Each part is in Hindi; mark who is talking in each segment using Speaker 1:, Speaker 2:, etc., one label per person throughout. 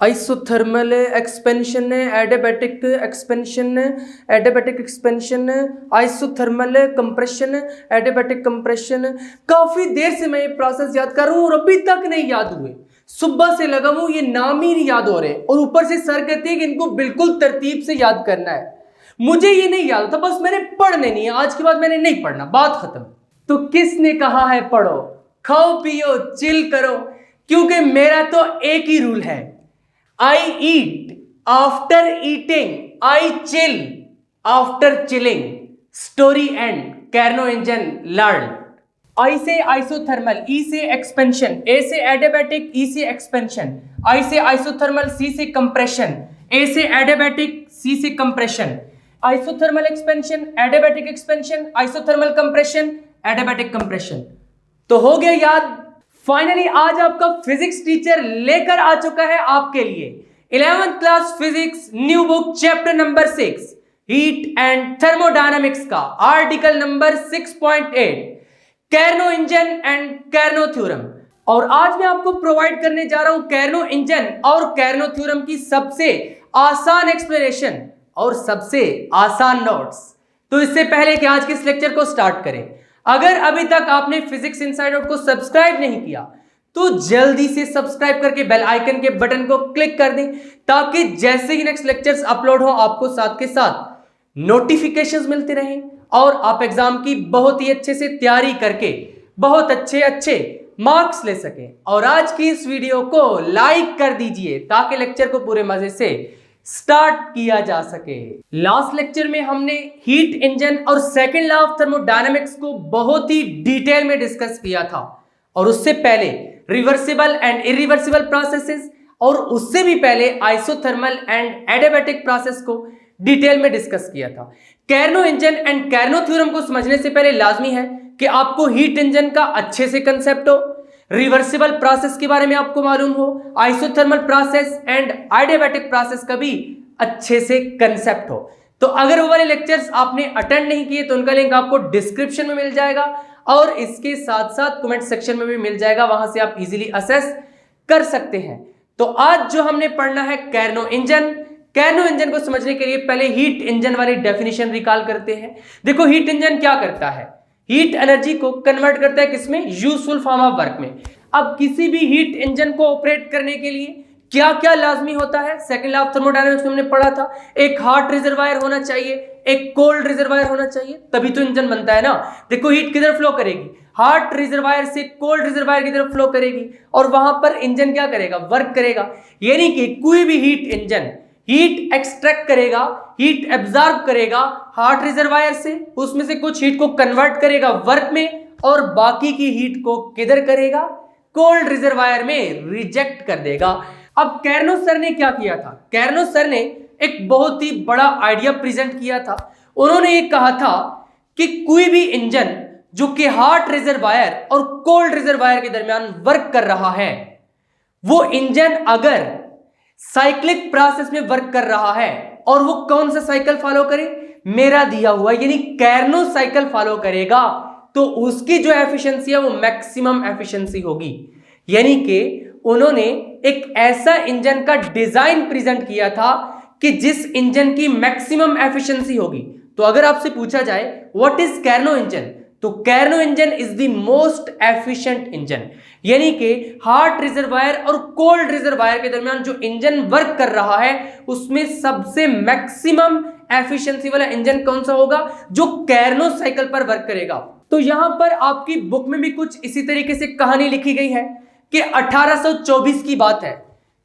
Speaker 1: आइसोथर्मल एक्सपेंशन है, एडियाबैटिक एक्सपेंशन है, एडियाबैटिक एक्सपेंशन है, आइसोथर्मल कंप्रेशन है, एडियाबैटिक कंप्रेशन है। काफी देर से मैं ये प्रोसेस याद कर रहा हूँ और अभी तक नहीं याद हुए। सुबह से लगा हूँ, ये नाम ही नहीं याद हो रहे और ऊपर से सर कहते हैं कि इनको बिल्कुल तरतीब से याद करना है। मुझे ये नहीं याद था, बस मैंने पढ़ने नहीं है, आज के बाद मैंने नहीं पढ़ना, बात खत्म। तो किसने कहा है पढ़ो, खाओ पियो चिल करो, क्योंकि मेरा तो एक ही रूल है, I eat after eating, I chill after chilling. Story end. Carnot engine learn. I से isothermal, E से expansion, A से adiabatic, E से expansion, I से isothermal, C से compression, A से adiabatic, C से compression. Isothermal expansion, adiabatic expansion, isothermal compression, adiabatic compression. तो हो गया याद। फाइनली आज आपका फिजिक्स टीचर लेकर आ चुका है आपके लिए 11th class physics new book chapter number 6 heat and thermodynamics का article number 6.8 Carnot engine and Carnot theorem. और आज मैं आपको प्रोवाइड करने जा रहा हूं कैर्नो इंजन और कैर्नो थ्योरम की सबसे आसान एक्सप्लेनेशन और सबसे आसान नोट्स। तो इससे पहले कि आज के इस लेक्चर को स्टार्ट करें, अगर अभी तक आपने फिजिक्स इनसाइड आउट को सब्सक्राइब नहीं किया तो जल्दी से सब्सक्राइब करके बेल आइकन के बटन को क्लिक कर दें, ताकि जैसे ही नेक्स्ट लेक्चर्स अपलोड हो आपको साथ के साथ नोटिफिकेशंस मिलते रहें और आप एग्जाम की बहुत ही अच्छे से तैयारी करके बहुत अच्छे मार्क्स ले सकें। और आज की इस वीडियो को लाइक कर दीजिए ताकि लेक्चर को पूरे मजे से स्टार्ट किया जा सके। लास्ट लेक्चर में हमने हीट इंजन और सेकंड लॉ ऑफ थर्मोडायनामिक्स को बहुत ही डिटेल में डिस्कस किया था, और उससे पहले रिवर्सिबल एंड इरिवर्सिबल प्रोसेसेस, और उससे भी पहले आइसोथर्मल एंड एडियाबैटिक प्रोसेस को डिटेल में डिस्कस किया था। कैर्नो इंजन एंड कैर्नो थ्योरम को समझने से पहले लाजमी है कि आपको हीट इंजन का अच्छे से कंसेप्ट हो, रिवर्सिबल प्रोसेस के बारे में आपको मालूम हो, isothermal process and adiabatic process का भी अच्छे से कंसेप्ट हो। तो अगर वो वाले लेक्चर्स आपने अटेंड नहीं किए तो उनका लिंक आपको डिस्क्रिप्शन में मिल जाएगा और इसके साथ साथ कमेंट सेक्शन में भी मिल जाएगा, वहां से आप इजीली असेस कर सकते हैं। तो आज जो हमने पढ़ना है कैर्नो इंजन। कैर्नो इंजन को समझने के लिए पहले हीट इंजन वाली डेफिनेशन रिकॉल करते हैं। देखो हीट इंजन क्या करता है, हीट एनर्जी को कन्वर्ट करता है किसमें, यूजफुल फॉर्म ऑफ वर्क में। अब किसी भी हीट इंजन को ऑपरेट करने के लिए क्या क्या लाजमी होता है, सेकंड लॉ ऑफ थर्मोडायनामिक्स में हमने पढ़ा था, एक हॉट रिजर्वायर होना चाहिए, एक कोल्ड रिजर्वायर होना चाहिए, तभी तो इंजन बनता है ना। देखो हीट किधर फ्लो करेगी, हॉट रिजर्वायर से कोल्ड रिजर्वायर की तरफ फ्लो करेगी और वहां पर इंजन क्या करेगा, वर्क करेगा। यानी कि कोई भी हीट इंजन हीट एक्सट्रैक्ट करेगा, हीट एब्जॉर्ब करेगा हॉट रिजर्वायर से, उसमें से कुछ हीट को कन्वर्ट करेगा वर्क में और बाकी की हीट को किधर करेगा, कोल्ड रिजर्वायर में रिजेक्ट कर देगा। अब कैर्नो सर ने क्या किया था, कैर्नो सर ने एक बहुत ही बड़ा आइडिया प्रेजेंट किया था। उन्होंने ये कहा था कि कोई भी इंजन जो कि हॉट रिजर्वायर और कोल्ड रिजर्वायर के दरमियान वर्क कर रहा है, वो इंजन अगर साइक्लिक प्रोसेस में वर्क कर रहा है और वो कौन सा साइकिल फॉलो करे, मेरा दिया हुआ यानी कैर्नो साइकिल फॉलो करेगा, तो उसकी जो एफिशिएंसी है वो मैक्सिमम एफिशिएंसी होगी। यानी कि उन्होंने एक ऐसा इंजन का डिजाइन प्रेजेंट किया था कि जिस इंजन की मैक्सिमम एफिशिएंसी होगी। तो अगर आपसे पूछा जाए व्हाट इज कैर्नो इंजन, तो Carnot engine is the most efficient engine. यानी कि हॉट रिजर्वायर और कोल्ड रिजर्वायर के दरमियान जो इंजन वर्क कर रहा है उसमें सबसे मैक्सिमम एफिशिएंसी वाला इंजन कौन सा होगा, जो कैर्नो साइकिल पर वर्क करेगा। तो यहां पर आपकी बुक में भी कुछ इसी तरीके से कहानी लिखी गई है कि 1824 की बात है।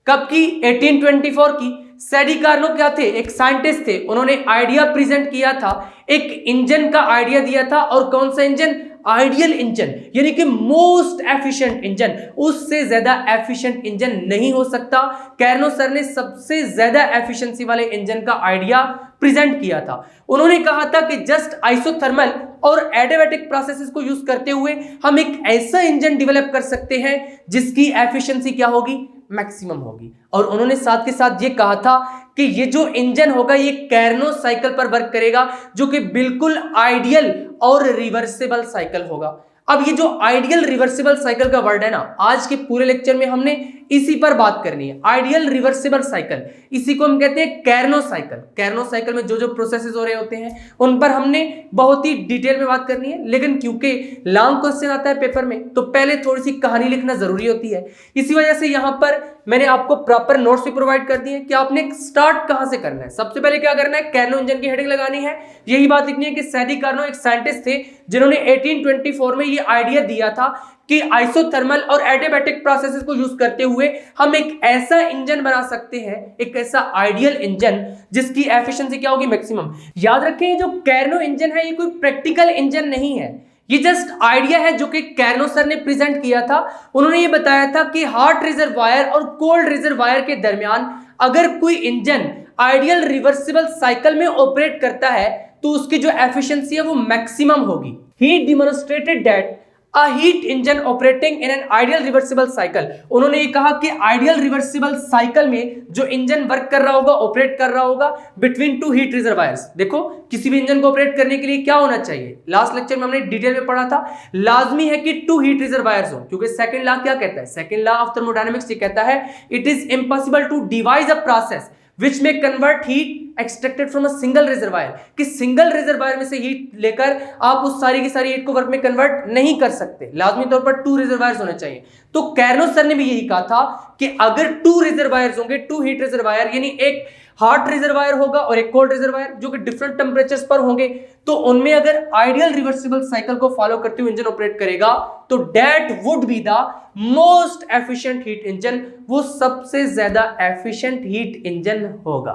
Speaker 1: कब की, 1824 की। सेडी कार्नो क्या थे, एक साइंटिस्ट थे, उन्होंने आइडिया प्रेजेंट किया था, एक इंजन का आइडिया दिया था। और कौन सा इंजन, आइडियल इंजन, यानी कि मोस्ट एफिशिएंट इंजन। उससे ज्यादा एफिशिएंट इंजन नहीं हो सकता। कैर्नो सर ने सबसे ज्यादा एफिशिएंसी वाले इंजन का आइडिया प्रेजेंट किया था। उन्होंने कहा था कि जस्ट आइसोथर्मल और एडियाबैटिक प्रोसेसेस को यूज करते हुए हम एक ऐसा इंजन डेवलप कर सकते हैं जिसकी एफिशिएंसी क्या होगी, मैक्सिमम होगी। और उन्होंने साथ के साथ ये कहा था कि ये जो इंजन होगा ये कैर्नो साइकिल पर वर्क करेगा, जो कि बिल्कुल आइडियल और रिवर्सिबल साइकिल होगा। अब ये जो आइडियल रिवर्सिबल साइकिल का वर्ड है ना, आज के पूरे लेक्चर में हमने इसी पर बात करनी है। आइडियल रिवर्सिबल साइकिल, इसी को हम कहते हैं कैर्नो साइकिल। कैर्नो साइकिल में जो जो प्रोसेसेस हो रहे होते हैं उन पर हमने बहुत ही डिटेल में बात करनी है, लेकिन क्योंकि लॉन्ग क्वेश्चन आता है पेपर में तो पहले थोड़ी सी कहानी लिखना जरूरी होती है। इसी वजह से यहां पर मैंने आपको प्रॉपर नोट्स भी प्रोवाइड कर दिए कि आपने स्टार्ट कहां से करना है। सबसे पहले क्या करना है, कैर्नो इंजन की हेडिंग लगानी है, यही बात लिखनी है कि सैडी कार्नो एक साइंटिस्ट थे जिन्होंने 1824 में ये आइडिया दिया था कि आइसोथर्मल और एडियाबैटिक प्रोसेसेस को यूज करते हुए हम एक ऐसा इंजन बना सकते हैं, एक ऐसा आइडियल इंजन जिसकी एफिशिएंसी क्या होगी, मैक्सिमम। याद रखें जो कैर्नो इंजन है ये कोई प्रैक्टिकल इंजन नहीं है, ये जस्ट आइडिया है जो कि कैर्नो सर ने प्रेजेंट किया था। उन्होंने ये बताया था कि हॉट रिजर्वायर और कोल्ड रिजर्वायर के दरमियान अगर कोई इंजन आइडियल रिवर्सिबल साइकिल में ऑपरेट करता है तो उसकी जो एफिशिएंसी है वो मैक्सिमम होगी। He demonstrated that a heat engine operating in an ideal reversible cycle. उन्होंने ये कहा कि आइडियल रिवर्सिबल साइकिल में जो इंजन वर्क कर रहा होगा, ऑपरेट कर रहा होगा बिटवीन टू हीट रिजर्वायर्स। देखो किसी भी इंजन को ऑपरेट करने के लिए क्या होना चाहिए, लास्ट लेक्चर में हमने डिटेल में पढ़ा था, लाजमी है कि टू हीट रिजर्वायर्स हो, क्योंकि सेकंड लॉ क्या कहता है, सेकंड लॉ ऑफ थर्मोडायनेमिक्स ये कहता है it is impossible to devise a process which may convert heat extracted from a single reservoir, कि सिंगल रिजर्वायर में से हीट लेकर आप उस सारी की सारी हीट को वर्क में कन्वर्ट नहीं कर सकते, लाजमी तौर पर टू रिजर्वायर्स होने चाहिए। तो कैर्नो सर ने भी यही कहा था कि अगर टू रिजर्वायर्स होंगे, टू हीट रिजर्वायर, यानी एक हॉट रिजर्वायर होगा और एक कोल्ड रिजर्वायर जो कि डिफरेंट टेंपरेचर्स पर होंगे, तो उनमें अगर आइडियल रिवर्सिबल साइकिल को फॉलो करते हुए इंजन ऑपरेट करेगा तो that would be the most efficient heat engine, वो सबसे ज्यादा एफिशिएंट हीट इंजन होगा।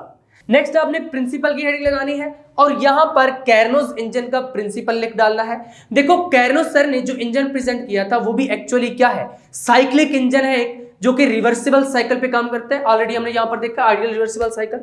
Speaker 1: नेक्स्ट आपने प्रिंसिपल की हेडिंग लगानी है और यहां पर कैर्नोस इंजन का प्रिंसिपल लिख डालना है। देखो कैर्नो सर ने जो इंजन प्रेजेंट किया था वो भी एक्चुअली क्या है, साइक्लिक इंजन है एक, जो कि रिवर्सिबल साइकिल पे काम करता है। ऑलरेडी हमने यहां पर देखा आइडियल रिवर्सिबल साइकिल।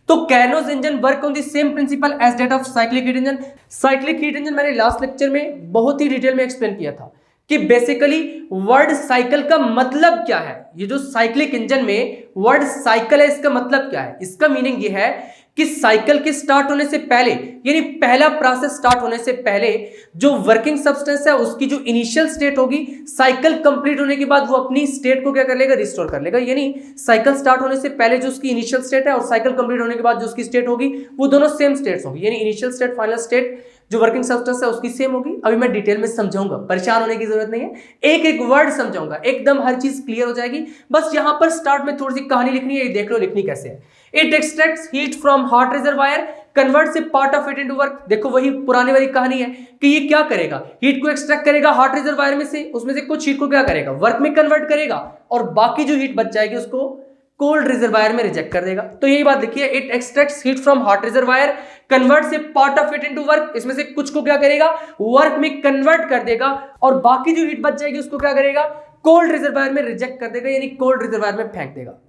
Speaker 1: तो Carnot's engine work on the same principle as that of cyclic heat engine. Cyclic heat engine मैंने लास्ट लेक्चर में बहुत ही डिटेल में एक्सप्लेन किया था कि बेसिकली वर्ड साइकिल का मतलब क्या है। ये जो साइक्लिक इंजन में वर्ड साइकिल है इसका मतलब क्या है, इसका मीनिंग ये है कि साइकिल के स्टार्ट होने से पहले, यानी पहला प्रोसेस स्टार्ट होने से पहले जो वर्किंग सब्सटेंस है उसकी जो इनिशियल स्टेट होगी, साइकिल कंप्लीट होने के बाद वो अपनी स्टेट को क्या कर लेगा, रिस्टोर कर लेगा। यानी साइकिल स्टार्ट होने से पहले जो उसकी इनिशियल स्टेट है और साइकिल कंप्लीट होने के बाद जो उसकी स्टेट होगी वो दोनों सेम स्टेट्स होंगी, यानी इनिशियल स्टेट फाइनल स्टेट जो वर्किंग सब्सटेंस है उसकी सेम होगी। अभी मैं डिटेल में समझाऊंगा, परेशान होने की जरूरत नहीं है, एक एक वर्ड समझाऊंगा, एकदम हर चीज क्लियर हो जाएगी। बस यहां पर स्टार्ट में थोड़ी सी कहानी लिखनी है, ये देख लो लिखनी कैसे है। It extracts heat from hot reservoir, converts A part of it into work. देखो वही पुरानी वाली कहानी है कि ये क्या करेगा, हीट को एक्सट्रैक्ट करेगा हॉट रिजर्वायर में से, उसमें से कुछ हीट को क्या करेगा, वर्क में कन्वर्ट करेगा और बाकी जो हीट बच जाएगी उसको कोल्ड रिजर्वायर में रिजेक्ट कर देगा। तो यही बात देखिए, it extracts heat from hot reservoir, converts A part of it into work, इसमें से कुछ को क्या करेगा, वर्क में कन्वर्ट कर देगा और बाकी जो हीट बच जाएगी उसको क्या करेगा, कोल्ड रिजर्वायर में रिजेक्ट कर देगा, यानी कोल्ड रिजर्वायर में फेंक देगा।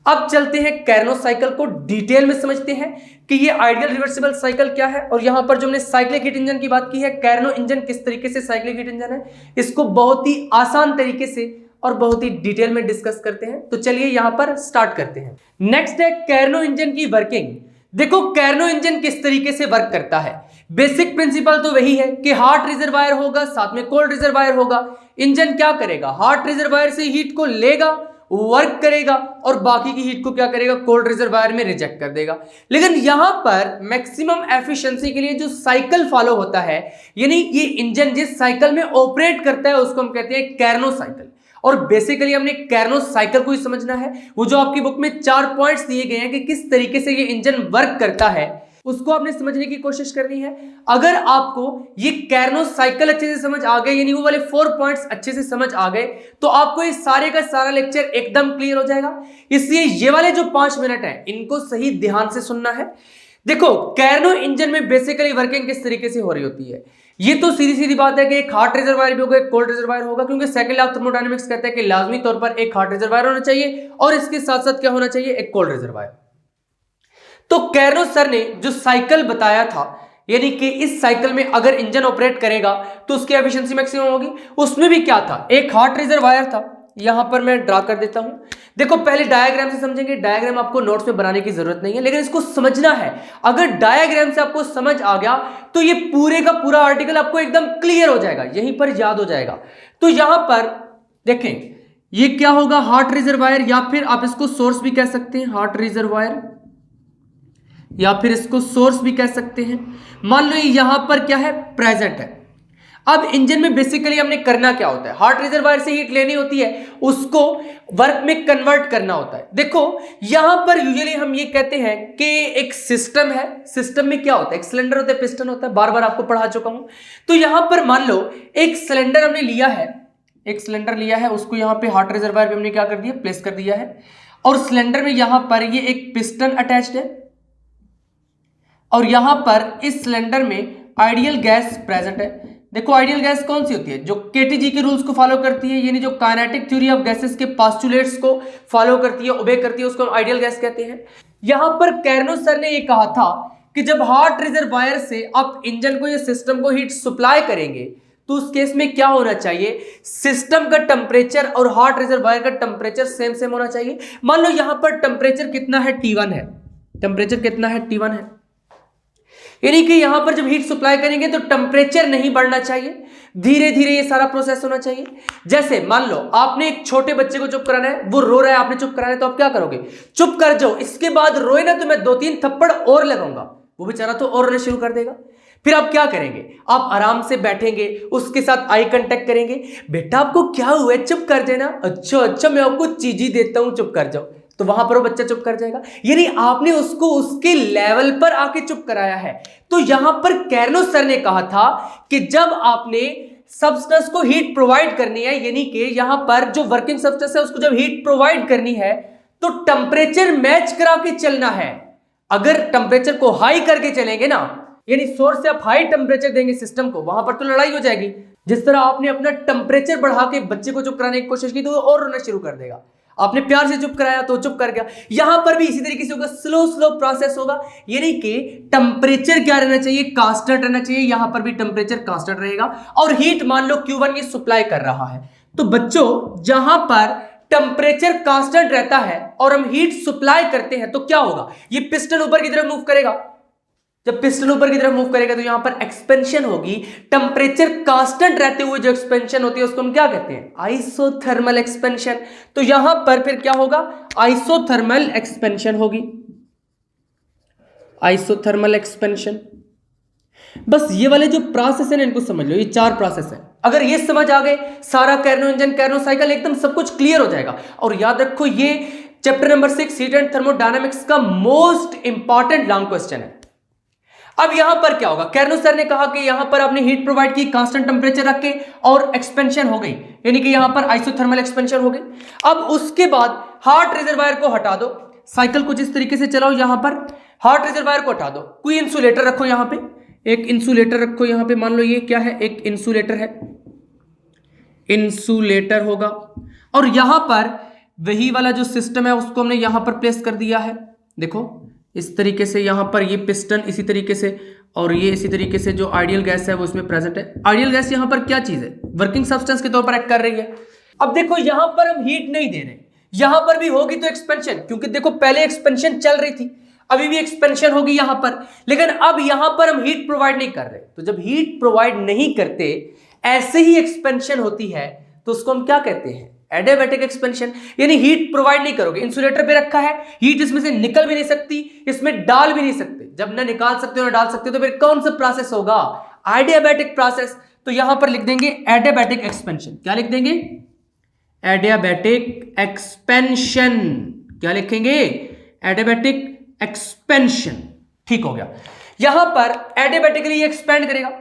Speaker 1: अब चलते हैं कैर्नोस साइकिल को डिटेल में समझते हैं कि ये आइडियल रिवर्सिबल साइकिल क्या है। और यहां पर जो हमने साइक्लिक हीट इंजन की बात की है, कैर्नो इंजन किस तरीके से साइक्लिक हीट इंजन है, इसको बहुत ही आसान तरीके से और बहुत ही डिटेल में डिस्कस करते हैं। तो चलिए यहां पर स्टार्ट करते हैं। नेक्स्ट है कैर्नो इंजन की वर्किंग। देखो कैर्नो इंजन किस तरीके से वर्क करता है, बेसिक प्रिंसिपल तो वही है कि हॉट रिजर्वायर होगा, साथ में कोल्ड रिजर्वायर होगा। इंजन क्या करेगा, हॉट रिजर्वायर से हीट को लेगा, वर्क करेगा और बाकी की हीट को क्या करेगा, कोल्ड रिजर्वायर में रिजेक्ट कर देगा। लेकिन यहां पर मैक्सिमम एफिशिएंसी के लिए जो साइकिल फॉलो होता है, यानी ये इंजन जिस साइकिल में ऑपरेट करता है उसको हम कहते हैं कैर्नो साइकिल। और बेसिकली हमने कैर्नो साइकिल को ही समझना है। वो जो आपकी बुक में 4 पॉइंट्स दिए गए हैं कि किस तरीके से ये इंजन वर्क करता है, उसको आपने समझने की कोशिश करनी है। अगर आपको ये कैर्नो साइकिल अच्छे से समझ आ गए, यानी वो वाले 4 पॉइंट्स अच्छे से समझ आ गए, तो आपको ये सारे का सारा लेक्चर एकदम क्लियर हो जाएगा। इसलिए ये वाले जो 5 मिनट है इनको सही ध्यान से सुनना है। देखो कैर्नो इंजन में बेसिकली वर्किंग किस तरीके से हो रही होती है, ये तो सीधी सीधी बात है कि एक हॉट रिजर्वायर भी होगा, एक कोल्ड रिजर्वायर होगा, क्योंकि सेकंड लॉ ऑफ थर्मोडायनेमिक्स कहता है कि लाजमी तौर पर एक हॉट रिजर्वायर होना चाहिए और इसके साथ साथ क्या होना चाहिए, एक कोल्ड रिजर्वायर। तो कैर्नो सर ने जो साइकिल बताया था, यानी कि इस साइकिल में अगर इंजन ऑपरेट करेगा तो उसकी एफिशिएंसी मैक्सिमम होगी, उसमें भी क्या था, एक हॉट रिजर्वायर था, यहां पर मैं ड्रा कर देता हूं। देखो पहले डायग्राम से समझेंगे, डायग्राम आपको नोट्स में बनाने की जरूरत नहीं है, लेकिन इसको समझना है। अगर डायग्राम से आपको समझ आ गया तो ये पूरे का पूरा आर्टिकल आपको एकदम क्लियर हो जाएगा, यहीं पर याद हो जाएगा। तो यहां पर देखें ये क्या होगा, हार्ट रिजर्वायर, या फिर आप इसको सोर्स भी कह सकते हैं, हार्ट रिजर्वायर, या फिर इसको सोर्स भी कह सकते हैं। मान लो यहां पर क्या है, प्रेजेंट है। अब इंजन में बेसिकली हमने करना क्या होता है, हार्ट रिजर्वायर से हीट लेनी होती है, उसको वर्क में कन्वर्ट करना होता है। देखो यहां पर यूजुअली हम ये कहते हैं कि एक सिस्टम है, सिस्टम में क्या होता है, एक सिलेंडर होता है, पिस्टन होता है, बार बार आपको पढ़ा चुका हूं। तो यहां पर मान लो एक सिलेंडर हमने लिया है, एक सिलेंडर लिया है, उसको यहां पे हार्ट रिजर्वायर पे हमने क्या कर दिया, प्लेस कर दिया है, और सिलेंडर में यहां पर ये एक पिस्टन अटैच्ड है, और यहां पर इस सिलेंडर में आइडियल गैस प्रेजेंट है। देखो आइडियल गैस कौन सी होती है, जो केटीजी के रूल्स को फॉलो करती है, यानी जो काइनेटिक थ्योरी ऑफ गैसेस के पोस्टुलेट्स को फॉलो करती है, ओबे करती है, उसको हम आइडियल गैस कहते हैं। यहां पर कैर्नो सर ने ये कहा था कि जब हार्ट रिजर्वायर से आप इंजन को या सिस्टम को हीट सप्लाई करेंगे तो उस केस में क्या होना चाहिए, सिस्टम का टेम्परेचर और हार्ट रिजर्वायर का टेम्परेचर सेम सेम होना चाहिए। मान लो यहां पर टेम्परेचर कितना है, T1 है, टेम्परेचर कितना है, T1 है, यानी कि यहां पर जब हीट सप्लाई करेंगे तो टेम्परेचर नहीं बढ़ना चाहिए, धीरे धीरे ये सारा प्रोसेस होना चाहिए। जैसे मान लो आपने एक छोटे बच्चे को चुप कराना है, वो रो रहा है, आपने चुप कराना है, तो आप क्या करोगे, चुप कर जाओ, इसके बाद रोए ना तो मैं 2-3 थप्पड़ और लगाऊंगा, वो बेचारा तो और रोना शुरू कर देगा। फिर आप क्या करेंगे, आप आराम से बैठेंगे, उसके साथ आई कांटेक्ट करेंगे, बेटा आपको क्या हुआ है, चुप कर देना, अच्छा अच्छा मैं आपको चीज ही देता हूं, चुप कर जाओ, तो वहां पर वो बच्चा चुप कर जाएगा। यानी आपने उसको उसके लेवल पर आके चुप कराया है। तो यहां पर कैर्नो सर ने कहा था कि जब आपने सब्सटेंस को हीट प्रोवाइड करनी है, यानी कि यहां पर जो वर्किंग सब्सटेंस है उसको जब हीट प्रोवाइड करनी है तो टेम्परेचर मैच करा के चलना है। अगर टेम्परेचर को हाई करके चलेंगे ना, यानी सोर्स से आप हाई टेम्परेचर देंगे सिस्टम को, वहां पर तो लड़ाई हो जाएगी। जिस तरह आपने अपना टेम्परेचर बढ़ा के बच्चे को चुप कराने की कोशिश की तो वो और रोना शुरू कर देगा, आपने प्यार से चुप कराया तो चुप कर गया। यहां पर भी इसी तरीके से होगा, स्लो स्लो प्रोसेस होगा, यानी कि टेम्परेचर क्या रहना चाहिए, कांस्टेंट रहना चाहिए। यहां पर भी टेम्परेचर कांस्टेंट रहेगा और हीट मान लो Q1 ये सप्लाई कर रहा है। तो बच्चों जहां पर टेम्परेचर कांस्टेंट रहता है और हम हीट सप्लाई करते हैं तो क्या होगा, ये पिस्टन ऊपर की तरफ मूव करेगा। जब पिस्टन ऊपर की तरफ मूव करेगा तो यहां पर एक्सपेंशन होगी, टेम्परेचर कांस्टेंट रहते हुए जो एक्सपेंशन होती है उसको हम क्या कहते हैं, आइसोथर्मल एक्सपेंशन। तो यहां पर फिर क्या होगा, आइसोथर्मल एक्सपेंशन होगी, आइसोथर्मल एक्सपेंशन। बस ये वाले जो प्रोसेस है ना इनको समझ लो, ये 4 प्रोसेस है। अगर ये समझ आ गए, सारा कैर्नो इंजन कैर्नो साइकिल एकदम सब कुछ क्लियर हो जाएगा। और याद रखो ये chapter number 6 heat and thermodynamics का मोस्ट इंपॉर्टेंट लॉन्ग क्वेश्चन है। अब यहां पर क्या होगा, कैर्नो सर ने कहा कि यहां पर आपने हीट प्रोवाइड की, कांस्टेंट टेम्परेचर रख के, और एक्सपेंशन हो गई, यानी कि यहां पर आइसोथर्मल एक्सपेंशन हो गई। अब उसके बाद हार्ट रिजर्वायर को हटा दो, साइकिल कुछ इस तरीके से चलाओ, यहां पर हार्ट रिजर्वायर को हटा दो, कोई इंसुलेटर रखो, यहां पे एक इंसुलेटर रखो, यहां पे मान लो ये क्या है, एक इंसुलेटर है, इंसुलेटर होगा। और यहां पर वही वाला जो सिस्टम है उसको हमने यहां पर प्लेस कर दिया है, देखो इस तरीके से, यहां पर ये पिस्टन इसी तरीके से, और ये इसी तरीके से जो आइडियल गैस है वो इसमें प्रेजेंट है। आइडियल गैस यहां पर क्या चीज है, वर्किंग सब्सटेंस के तौर पर एक्ट कर रही है। अब देखो यहां पर हम हीट नहीं दे रहे, यहां पर भी होगी तो एक्सपेंशन, क्योंकि देखो पहले एक्सपेंशन चल रही थी, अभी भी एक्सपेंशन होगी यहां पर, लेकिन अब यहां पर हम हीट प्रोवाइड नहीं कर रहे। तो जब हीट प्रोवाइड नहीं करते, ऐसे ही एक्सपेंशन होती है, तो उसको हम क्या कहते हैं, एडियाबैटिक एक्सपेंशन। यानी हीट प्रोवाइड नहीं करोगे, इंसुलेटर पे रखा है, हीट इसमें से निकल भी नहीं सकती, इसमें डाल भी नहीं सकते। जब ना निकाल सकते हो ना डाल सकते हो, तो फिर कौन सा प्रोसेस होगा, एडियाबैटिक प्रोसेस। तो यहां पर लिख देंगे एडियाबैटिक एक्सपेंशन। क्या लिख देंगे, एडियाबैटिक एक्सपेंशन। क्या लिखेंगे, एडियाबैटिक एक्सपेंशन। ठीक हो गया, यहां पर एडियाबैटिकली एक्सपेंड करेगा।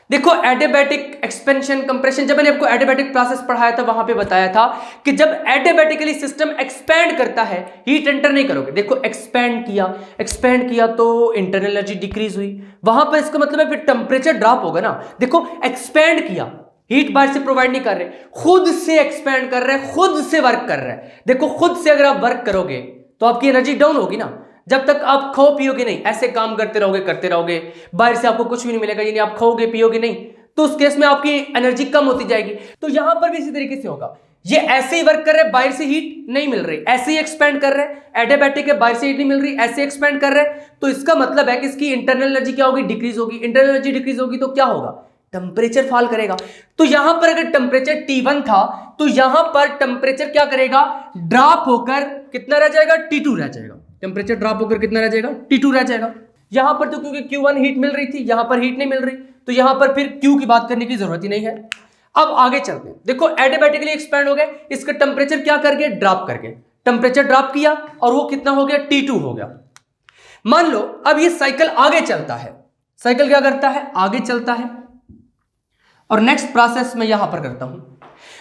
Speaker 1: देखो एडियाबैटिक एक्सपेंशन कंप्रेशन, जब मैंने आपको एडियाबैटिक प्रोसेस पढ़ाया था वहां पे बताया था कि जब एडियाबैटिकली सिस्टम एक्सपैंड करता है, हीट एंटर नहीं करोगे। देखो एक्सपैंड किया तो इंटरनल एनर्जी डिक्रीज हुई, वहां पर इसका मतलब है फिर टेम्परेचर ड्रॉप होगा ना। देखो एक्सपैंड किया, हीट बाहर से प्रोवाइड नहीं कर रहे, खुद से एक्सपैंड कर रहे हैं, खुद से वर्क कर रहे हैं। देखो खुद से अगर आप वर्क करोगे तो आपकी एनर्जी डाउन होगी ना। जब तक आप खाओ पियोगे नहीं, ऐसे काम करते रहोगे, बाहर से आपको कुछ भी नहीं मिलेगा, यानी आप खाओगे पियोगे नहीं, तो उस केस में आपकी एनर्जी कम होती जाएगी। तो यहां पर भी इसी तरीके से होगा, ये ऐसे ही वर्क कर रहे हैं, बाहर से हीट नहीं मिल रही, ऐसे ही एक्सपेंड कर रहे हैं, एडियाबैटिक है, बाहर से हीट नहीं मिल रही, ऐसे एक्सपेंड कर रहे हैं, तो इसका मतलब है कि इसकी इंटरनल एनर्जी क्या होगी, डिक्रीज होगी। इंटरनल एनर्जी डिक्रीज होगी तो क्या होगा, टेम्परेचर फॉल करेगा। तो यहां पर अगर टेम्परेचर T1 था तो यहां पर टेम्परेचर क्या करेगा, ड्रॉप होकर कितना रह जाएगा, T2 रह जाएगा। टेम्परेचर ड्रॉप होकर कितना रह जाएगा, T2 रह जाएगा। यहां पर तो क्योंकि Q1 हीट मिल रही थी, यहां पर हीट नहीं मिल रही, तो यहां पर फिर Q की बात करने की जरूरत ही नहीं है। अब आगे चलते हैं, देखो एडियाबैटिकली एक्सपैंड हो गए, इसका टेम्परेचर क्या कर गए, ड्रॉप कर गए, टेम्परेचर ड्रॉप किया और वो कितना हो गया, T2 हो गया। मान लो अब ये साइकिल आगे चलता है, साइकिल क्या करता है, आगे चलता है, और नेक्स्ट प्रोसेस मैं यहां पर करता हूं।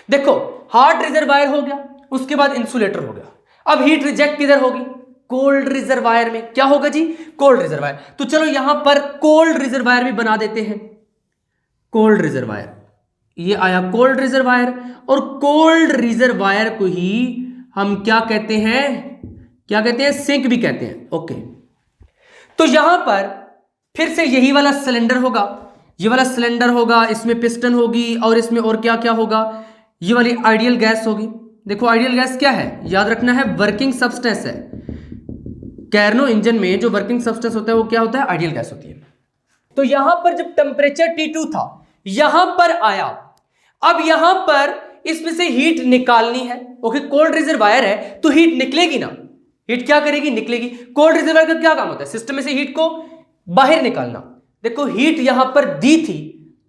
Speaker 1: देखो हॉट रिजर्वायर हो गया, उसके बाद इंसुलेटर हो गया, अब हीट रिजेक्ट किधर होगी, कोल्ड रिजर्वायर में। क्या होगा जी, कोल्ड रिजर्वायर। तो चलो यहां पर कोल्ड रिजर्वायर भी बना देते हैं, कोल्ड रिजर्वायर, ये आया कोल्ड रिजर्वायर, और कोल्ड रिजर्वायर को ही हम क्या कहते हैं, क्या कहते हैं, सिंक भी कहते हैं। ओके, तो यहां पर फिर से यही वाला सिलेंडर होगा, ये वाला सिलेंडर होगा, इसमें पिस्टन होगी, और इसमें और क्या क्या होगा, ये वाली आइडियल गैस होगी। देखो आइडियल गैस क्या है, याद रखना है, वर्किंग सब्सटेंस है। कैर्नो इंजन में जो वर्किंग सब्सटेंस होता है वो क्या होता है, आइडियल गैस होती है। तो यहां पर जब टेम्परेचर T2 था, यहां पर आया, अब यहां पर इसमें से हीट निकालनी है। ओके, कोल्ड रिजर्वायर है तो हीट निकलेगी ना, हीट क्या करेगी, निकलेगी। कोल्ड रिजर्वायर का क्या काम होता है, सिस्टम में से हीट को बाहर निकालना। देखो हीट यहां पर दी थी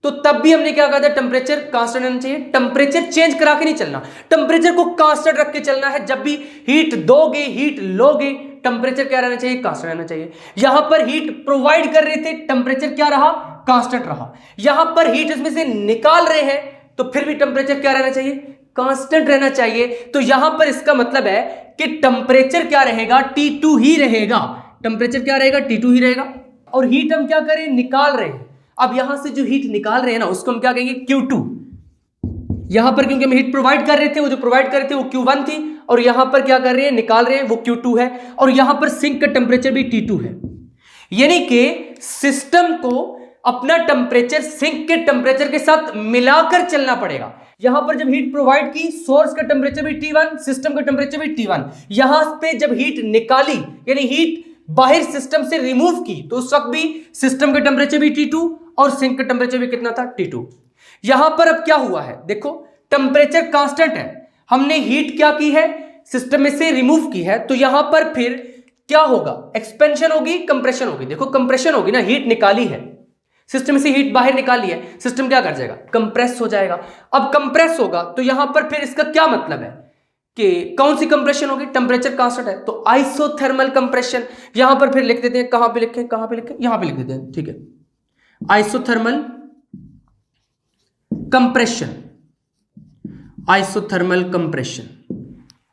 Speaker 1: तो तब भी हमने क्या कहा था, टेम्परेचर कांस्टेंट रहना चाहिए, टेम्परेचर चेंज करा के नहीं चलना, टेम्परेचर को कांस्टेंट रख के चलना है। जब भी हीट दोगे, हीट लोगे, टेम्परेचर क्या रहना चाहिए, कांस्टेंट रहना चाहिए। यहां पर हीट प्रोवाइड कर रहे थे, टेम्परेचर क्या रहा, कांस्टेंट रहा। यहां पर हीट इसमें से निकाल रहे हैं तो फिर भी टेम्परेचर क्या रहना चाहिए, कांस्टेंट रहना चाहिए। तो यहां पर इसका मतलब है कि टेम्परेचर क्या रहेगा, T2 ही रहेगा। टेम्परेचर क्या रहेगा, T2 ही रहेगा। और हीट हम क्या करें, निकाल रहे हैं। अब यहां से जो हीट निकाल रहे हैं ना, उसको हम क्या कहेंगे, Q2। यहां पर क्योंकि हम हीट प्रोवाइड कर रहे थे, वो जो प्रोवाइड कर रहे थे वो Q1 थी, और यहां पर क्या कर रहे हैं, निकाल रहे हैं, वो Q2 है। और यहां पर सिंक का टेम्परेचर भी T2 है। यानी कि सिस्टम को अपना टेम्परेचर सिंक के टेम्परेचर के साथ मिलाकर चलना पड़ेगा। यहां पर जब हीट प्रोवाइड की, सोर्स का टेम्परेचर भी T1, सिस्टम का टेम्परेचर भी T1। यहां पे जब हीट निकाली, यानी हीट बाहर सिस्टम से रिमूव की, तो उस वक्त भी सिस्टम का टेम्परेचर भी T2 और सिंक का टेम्परेचर भी कितना था, T2। यहां पर अब क्या हुआ है, देखो टेम्परेचर कांस्टेंट है, हमने हीट क्या की है, सिस्टम में से रिमूव की है, तो यहां पर फिर क्या होगा, एक्सपेंशन होगी, कंप्रेशन होगी। देखो कंप्रेशन होगी ना, हीट निकाली है, सिस्टम में से हीट बाहर निकाली है, सिस्टम क्या कर जाएगा, कंप्रेस हो जाएगा। अब कंप्रेस होगा तो यहां पर फिर इसका क्या मतलब है कि कौन सी कंप्रेशन होगी, टेम्परेचर कांस्टेंट है तो आइसोथर्मल कंप्रेशन। यहां पर फिर लिख देते हैं, कहां पे लिखें, कहां पे लिखें, यहां पे लिख देते हैं, ठीक है, isothermal compression, isothermal compression.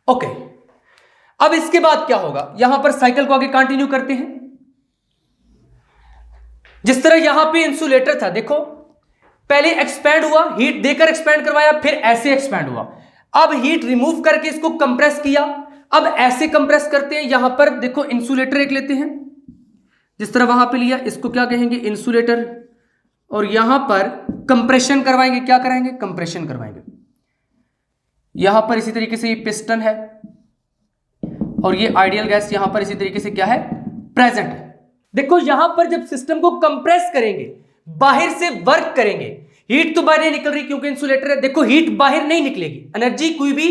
Speaker 1: Okay, अब इसके बाद क्या होगा, यहां पर साइकिल को आगे कंटिन्यू करते हैं। जिस तरह यहां पे इंसुलेटर था, देखो पहले एक्सपैंड हुआ, हीट देकर एक्सपैंड करवाया, फिर ऐसे एक्सपैंड हुआ। अब हीट रिमूव करके इसको कंप्रेस किया, अब ऐसे कंप्रेस करते हैं। यहां पर देखो इंसुलेटर एक लेते हैं, जिस तरह वहां पे लिया, इसको क्या कहेंगे, इंसुलेटर। और यहां पर कंप्रेशन करवाएंगे, क्या कराएंगे, कंप्रेशन करवाएंगे। यहां पर इसी तरीके से ये पिस्टन है, और ये आइडियल गैस यहां पर इसी तरीके से क्या है, प्रेजेंट है। देखो यहां पर जब सिस्टम को कंप्रेस करेंगे, बाहर से वर्क करेंगे, हीट तो बाहर नहीं निकल रही क्योंकि इंसुलेटर है। देखो हीट बाहर नहीं निकलेगी, एनर्जी कोई भी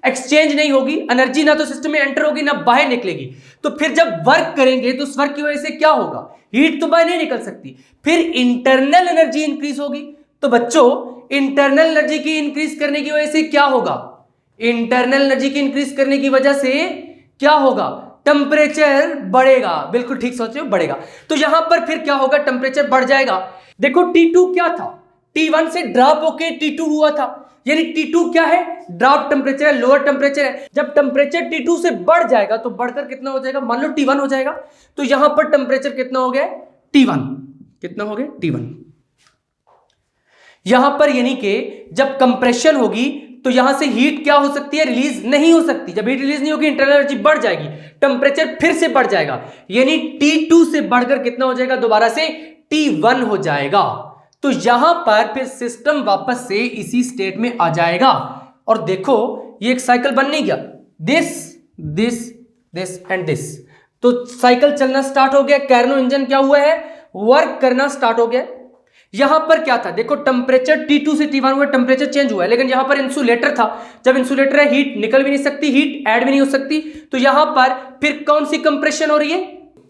Speaker 1: एक्सचेंज नहीं होगी, एनर्जी ना तो सिस्टम में एंटर होगी ना बाहर निकलेगी। तो फिर जब वर्क करेंगे तो उस वर्क की वजह से क्या होगा, हीट तो बाहर नहीं निकल सकती, फिर इंटरनल एनर्जी इंक्रीज होगी। तो बच्चों इंटरनल एनर्जी की इंक्रीज करने की वजह से क्या होगा, इंटरनल एनर्जी की इंक्रीज करने की वजह से क्या होगा, टेम्परेचर बढ़ेगा। बिल्कुल ठीक सोच रहे हो, बढ़ेगा। तो यहां पर फिर क्या होगा, टेम्परेचर बढ़ जाएगा। देखो T2 क्या था, T1 से ड्रॉप होके T2 हुआ था, यानी T2 क्या है, ड्रॉप टेम्परेचर है, लोअर टेम्परेचर है। जब टेम्परेचर T2 से बढ़ जाएगा तो बढ़कर कितना हो जाएगा, मान लो T1 हो जाएगा। तो यहां पर टेम्परेचर कितना हो गया, T1, कितना हो गया, T1। यहां पर यानी कि जब कंप्रेशन होगी तो यहां से हीट क्या हो सकती है, रिलीज नहीं हो सकती। जब हीट रिलीज नहीं होगी, इंटरनल एनर्जी बढ़ जाएगी, टेम्परेचर फिर से बढ़ जाएगा, यानी T2 से बढ़कर कितना हो जाएगा, दोबारा से T1 हो जाएगा। तो यहां पर फिर सिस्टम वापस से इसी स्टेट में आ जाएगा। और देखो ये एक साइकिल बन नहीं गया, this this this and this, तो साइकिल चलना स्टार्ट हो गया, कैरनो इंजन क्या हुआ है, वर्क करना स्टार्ट हो गया। यहां पर क्या था, देखो टेम्परेचर T2 से T1 हुआ, टेम्परेचर चेंज हुआ है, लेकिन यहां पर इंसुलेटर था, जब इंसुलेटर है हीट निकल भी नहीं सकती, हीट ऐड भी नहीं हो सकती, तो यहां पर फिर कौन सी कंप्रेशन हो रही है,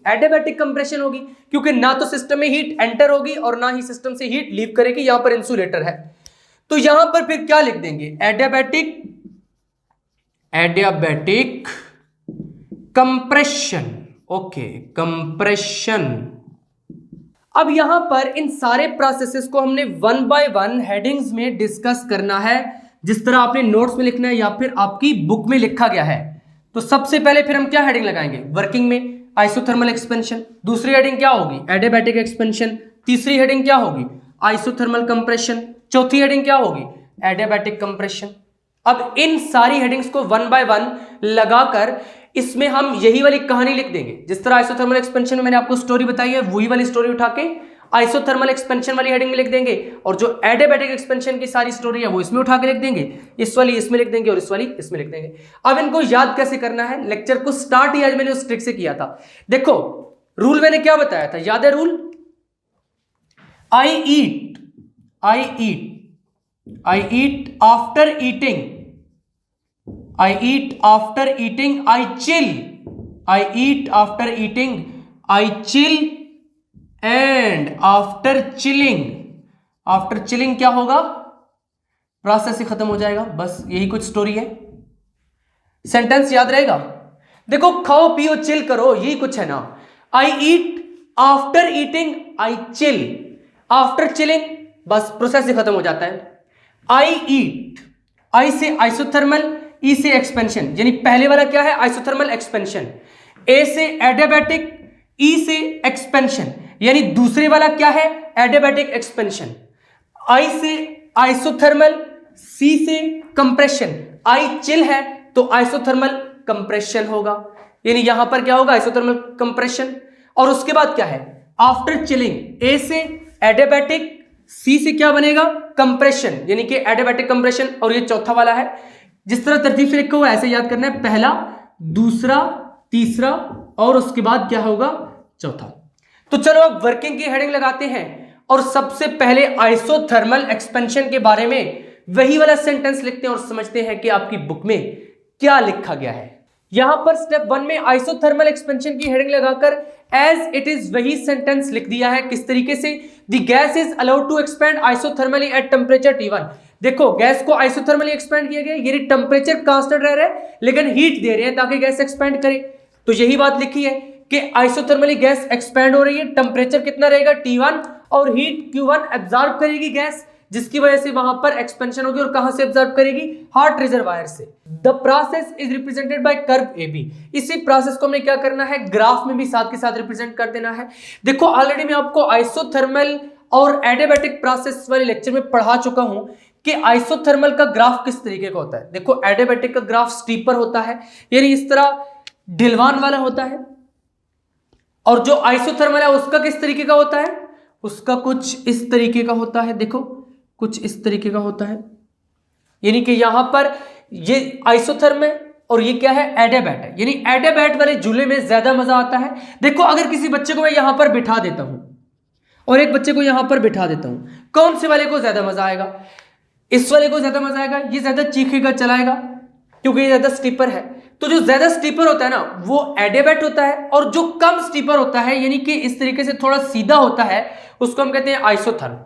Speaker 1: एडियाबैटिक कंप्रेशन होगी, क्योंकि ना तो सिस्टम में हीट एंटर होगी और ना ही सिस्टम से हीट लीव करेगी, यहां पर इंसुलेटर है। तो यहां पर फिर क्या लिख देंगे, एडियाबैटिक कंप्रेशन, ओके कंप्रेशन। अब यहां पर इन सारे प्रोसेसेस को हमने 1 बाय 1 हेडिंग्स में डिस्कस करना है, जिस तरह आपने नोट्स में लिखना है या फिर आपकी बुक में लिखा गया है। तो सबसे पहले फिर हम क्या हेडिंग लगाएंगे, वर्किंग में आइसोथर्मल एक्सपेंशन, दूसरी हेडिंग क्या होगी, एडियाबैटिक एक्सपेंशन, तीसरी हेडिंग क्या होगी, आइसोथर्मल कंप्रेशन, चौथी हेडिंग क्या होगी, एडियाबैटिक कंप्रेशन। अब इन सारी हेडिंग्स को 1 बाय 1 लगाकर इसमें हम यही वाली कहानी लिख देंगे, जिस तरह आइसोथर्मल एक्सपेंशन में मैंने आपको स्टोरी बताई है, वही वाली स्टोरी उठा के आइसोथर्मल एक्सपेंशन वाली हेडिंग में लिख देंगे, और जो एडियाबैटिक एक्सपेंशन की सारी स्टोरी है वो इसमें उठा के लिख देंगे, इस वाली इसमें लिख देंगे और इस वाली इसमें लिख देंगे। अब इनको याद कैसे करना है, लेक्चर को स्टार्ट ही आज मैंने उस ट्रिक से किया था। देखो रूल मैंने क्या बताया था, याद है rule, I eat after eating, I eat after eating, I chill. I eat after eating, I chill, and after chilling क्या होगा, प्रोसेस ही खत्म हो जाएगा। बस यही कुछ स्टोरी है, सेंटेंस याद रहेगा। देखो खाओ पियो चिल करो, यही कुछ है ना। I eat after eating, I chill, after chilling, बस प्रोसेस ही खत्म हो जाता है। I eat, I से आइसोथर्मल, ई से एक्सपेंशन, यानी पहले वाला क्या है, आइसोथर्मल एक्सपेंशन, ए से एडियाबैटिक, ई से एक्सपेंशन, यानी दूसरे वाला क्या है, एडियाबैटिक एक्सपेंशन, आई से आइसोथर्मल, सी से कंप्रेशन, आई चिल है तो आइसोथर्मल कंप्रेशन होगा, यानी यहां पर क्या होगा, आइसोथर्मल कंप्रेशन। और उसके बाद क्या है, आफ्टर चिलिंग, ए से एडियाबैटिक, सी से क्या बनेगा, कंप्रेशन, यानी कि एडियाबैटिक कंप्रेशन, और ये चौथा वाला है। जिस तरह तरतीब से लिखा हुआ है ऐसे याद करना है, पहला, दूसरा, तीसरा और उसके बाद क्या होगा, चौथा। तो चलो अब वर्किंग की हेडिंग लगाते हैं और सबसे पहले आइसोथर्मल एक्सपेंशन के बारे में वही वाला सेंटेंस लिखते हैं और समझते हैं कि आपकी बुक में क्या लिखा गया है। यहां पर स्टेप 1 में आइसोथर्मल एक्सपेंशन की हेडिंग लगाकर एज इट इज वही सेंटेंस लिख दिया है। किस तरीके से, the gas is allowed to expand isothermally at temperature T1। देखो गैस को आइसोथर्मली एक्सपेंड किया गया, यानी टेम्परेचर कांस्टेंट रह रहा है लेकिन हीट दे रहे हैं ताकि गैस एक्सपेंड करे। तो यही बात लिखी है कि आइसोथर्मली गैस एक्सपेंड हो रही है, टेम्परेचर कितना रहेगा T1 और हीट Q1 एब्जॉर्ब करेगी गैस, जिसकी वजह से वहां पर एक्सपेंशन होगी। और कहां से एब्जॉर्ब करेगी, हार्ट रिजर्वायर से। The process is represented by curve AB। इसी प्रोसेस को हमें क्या करना है, ग्राफ में भी साथ के साथ रिप्रेजेंट कर देना है। देखो ऑलरेडी मैं आपको आइसोथर्मल और एडियाबैटिक प्रोसेस वाले लेक्चर में पढ़ा चुका हूं कि आइसोथर्मल का ग्राफ किस तरीके का होता है। देखो एडियाबैटिक का ग्राफ स्टीपर होता है, यानी इस तरह ढिलवान वाला होता है, और जो आइसोथर्मल है उसका किस तरीके का होता है, उसका कुछ इस तरीके का होता है। देखो कुछ इस तरीके का होता है, यानी कि यहां पर ये आइसोथर्म है और ये क्या है, एडियाबैट है। यानी एडियाबैट वाले झूले में ज्यादा मजा आता है। देखो अगर किसी बच्चे को मैं यहां पर बिठा देता हूं और एक बच्चे को यहां पर बिठा देता हूं, कौन से वाले को ज्यादा मजा आएगा, इस वाले को ज्यादा मजा आएगा, ये ज्यादा चीखेगा चलाएगा क्योंकि ये ज्यादा स्टीपर है। तो जो ज्यादा स्टीपर होता है ना वो एडियाबैट होता है, और जो कम स्टीपर होता है यानी कि इस तरीके से थोड़ा सीधा होता है उसको हम कहते हैं आइसोथर्म।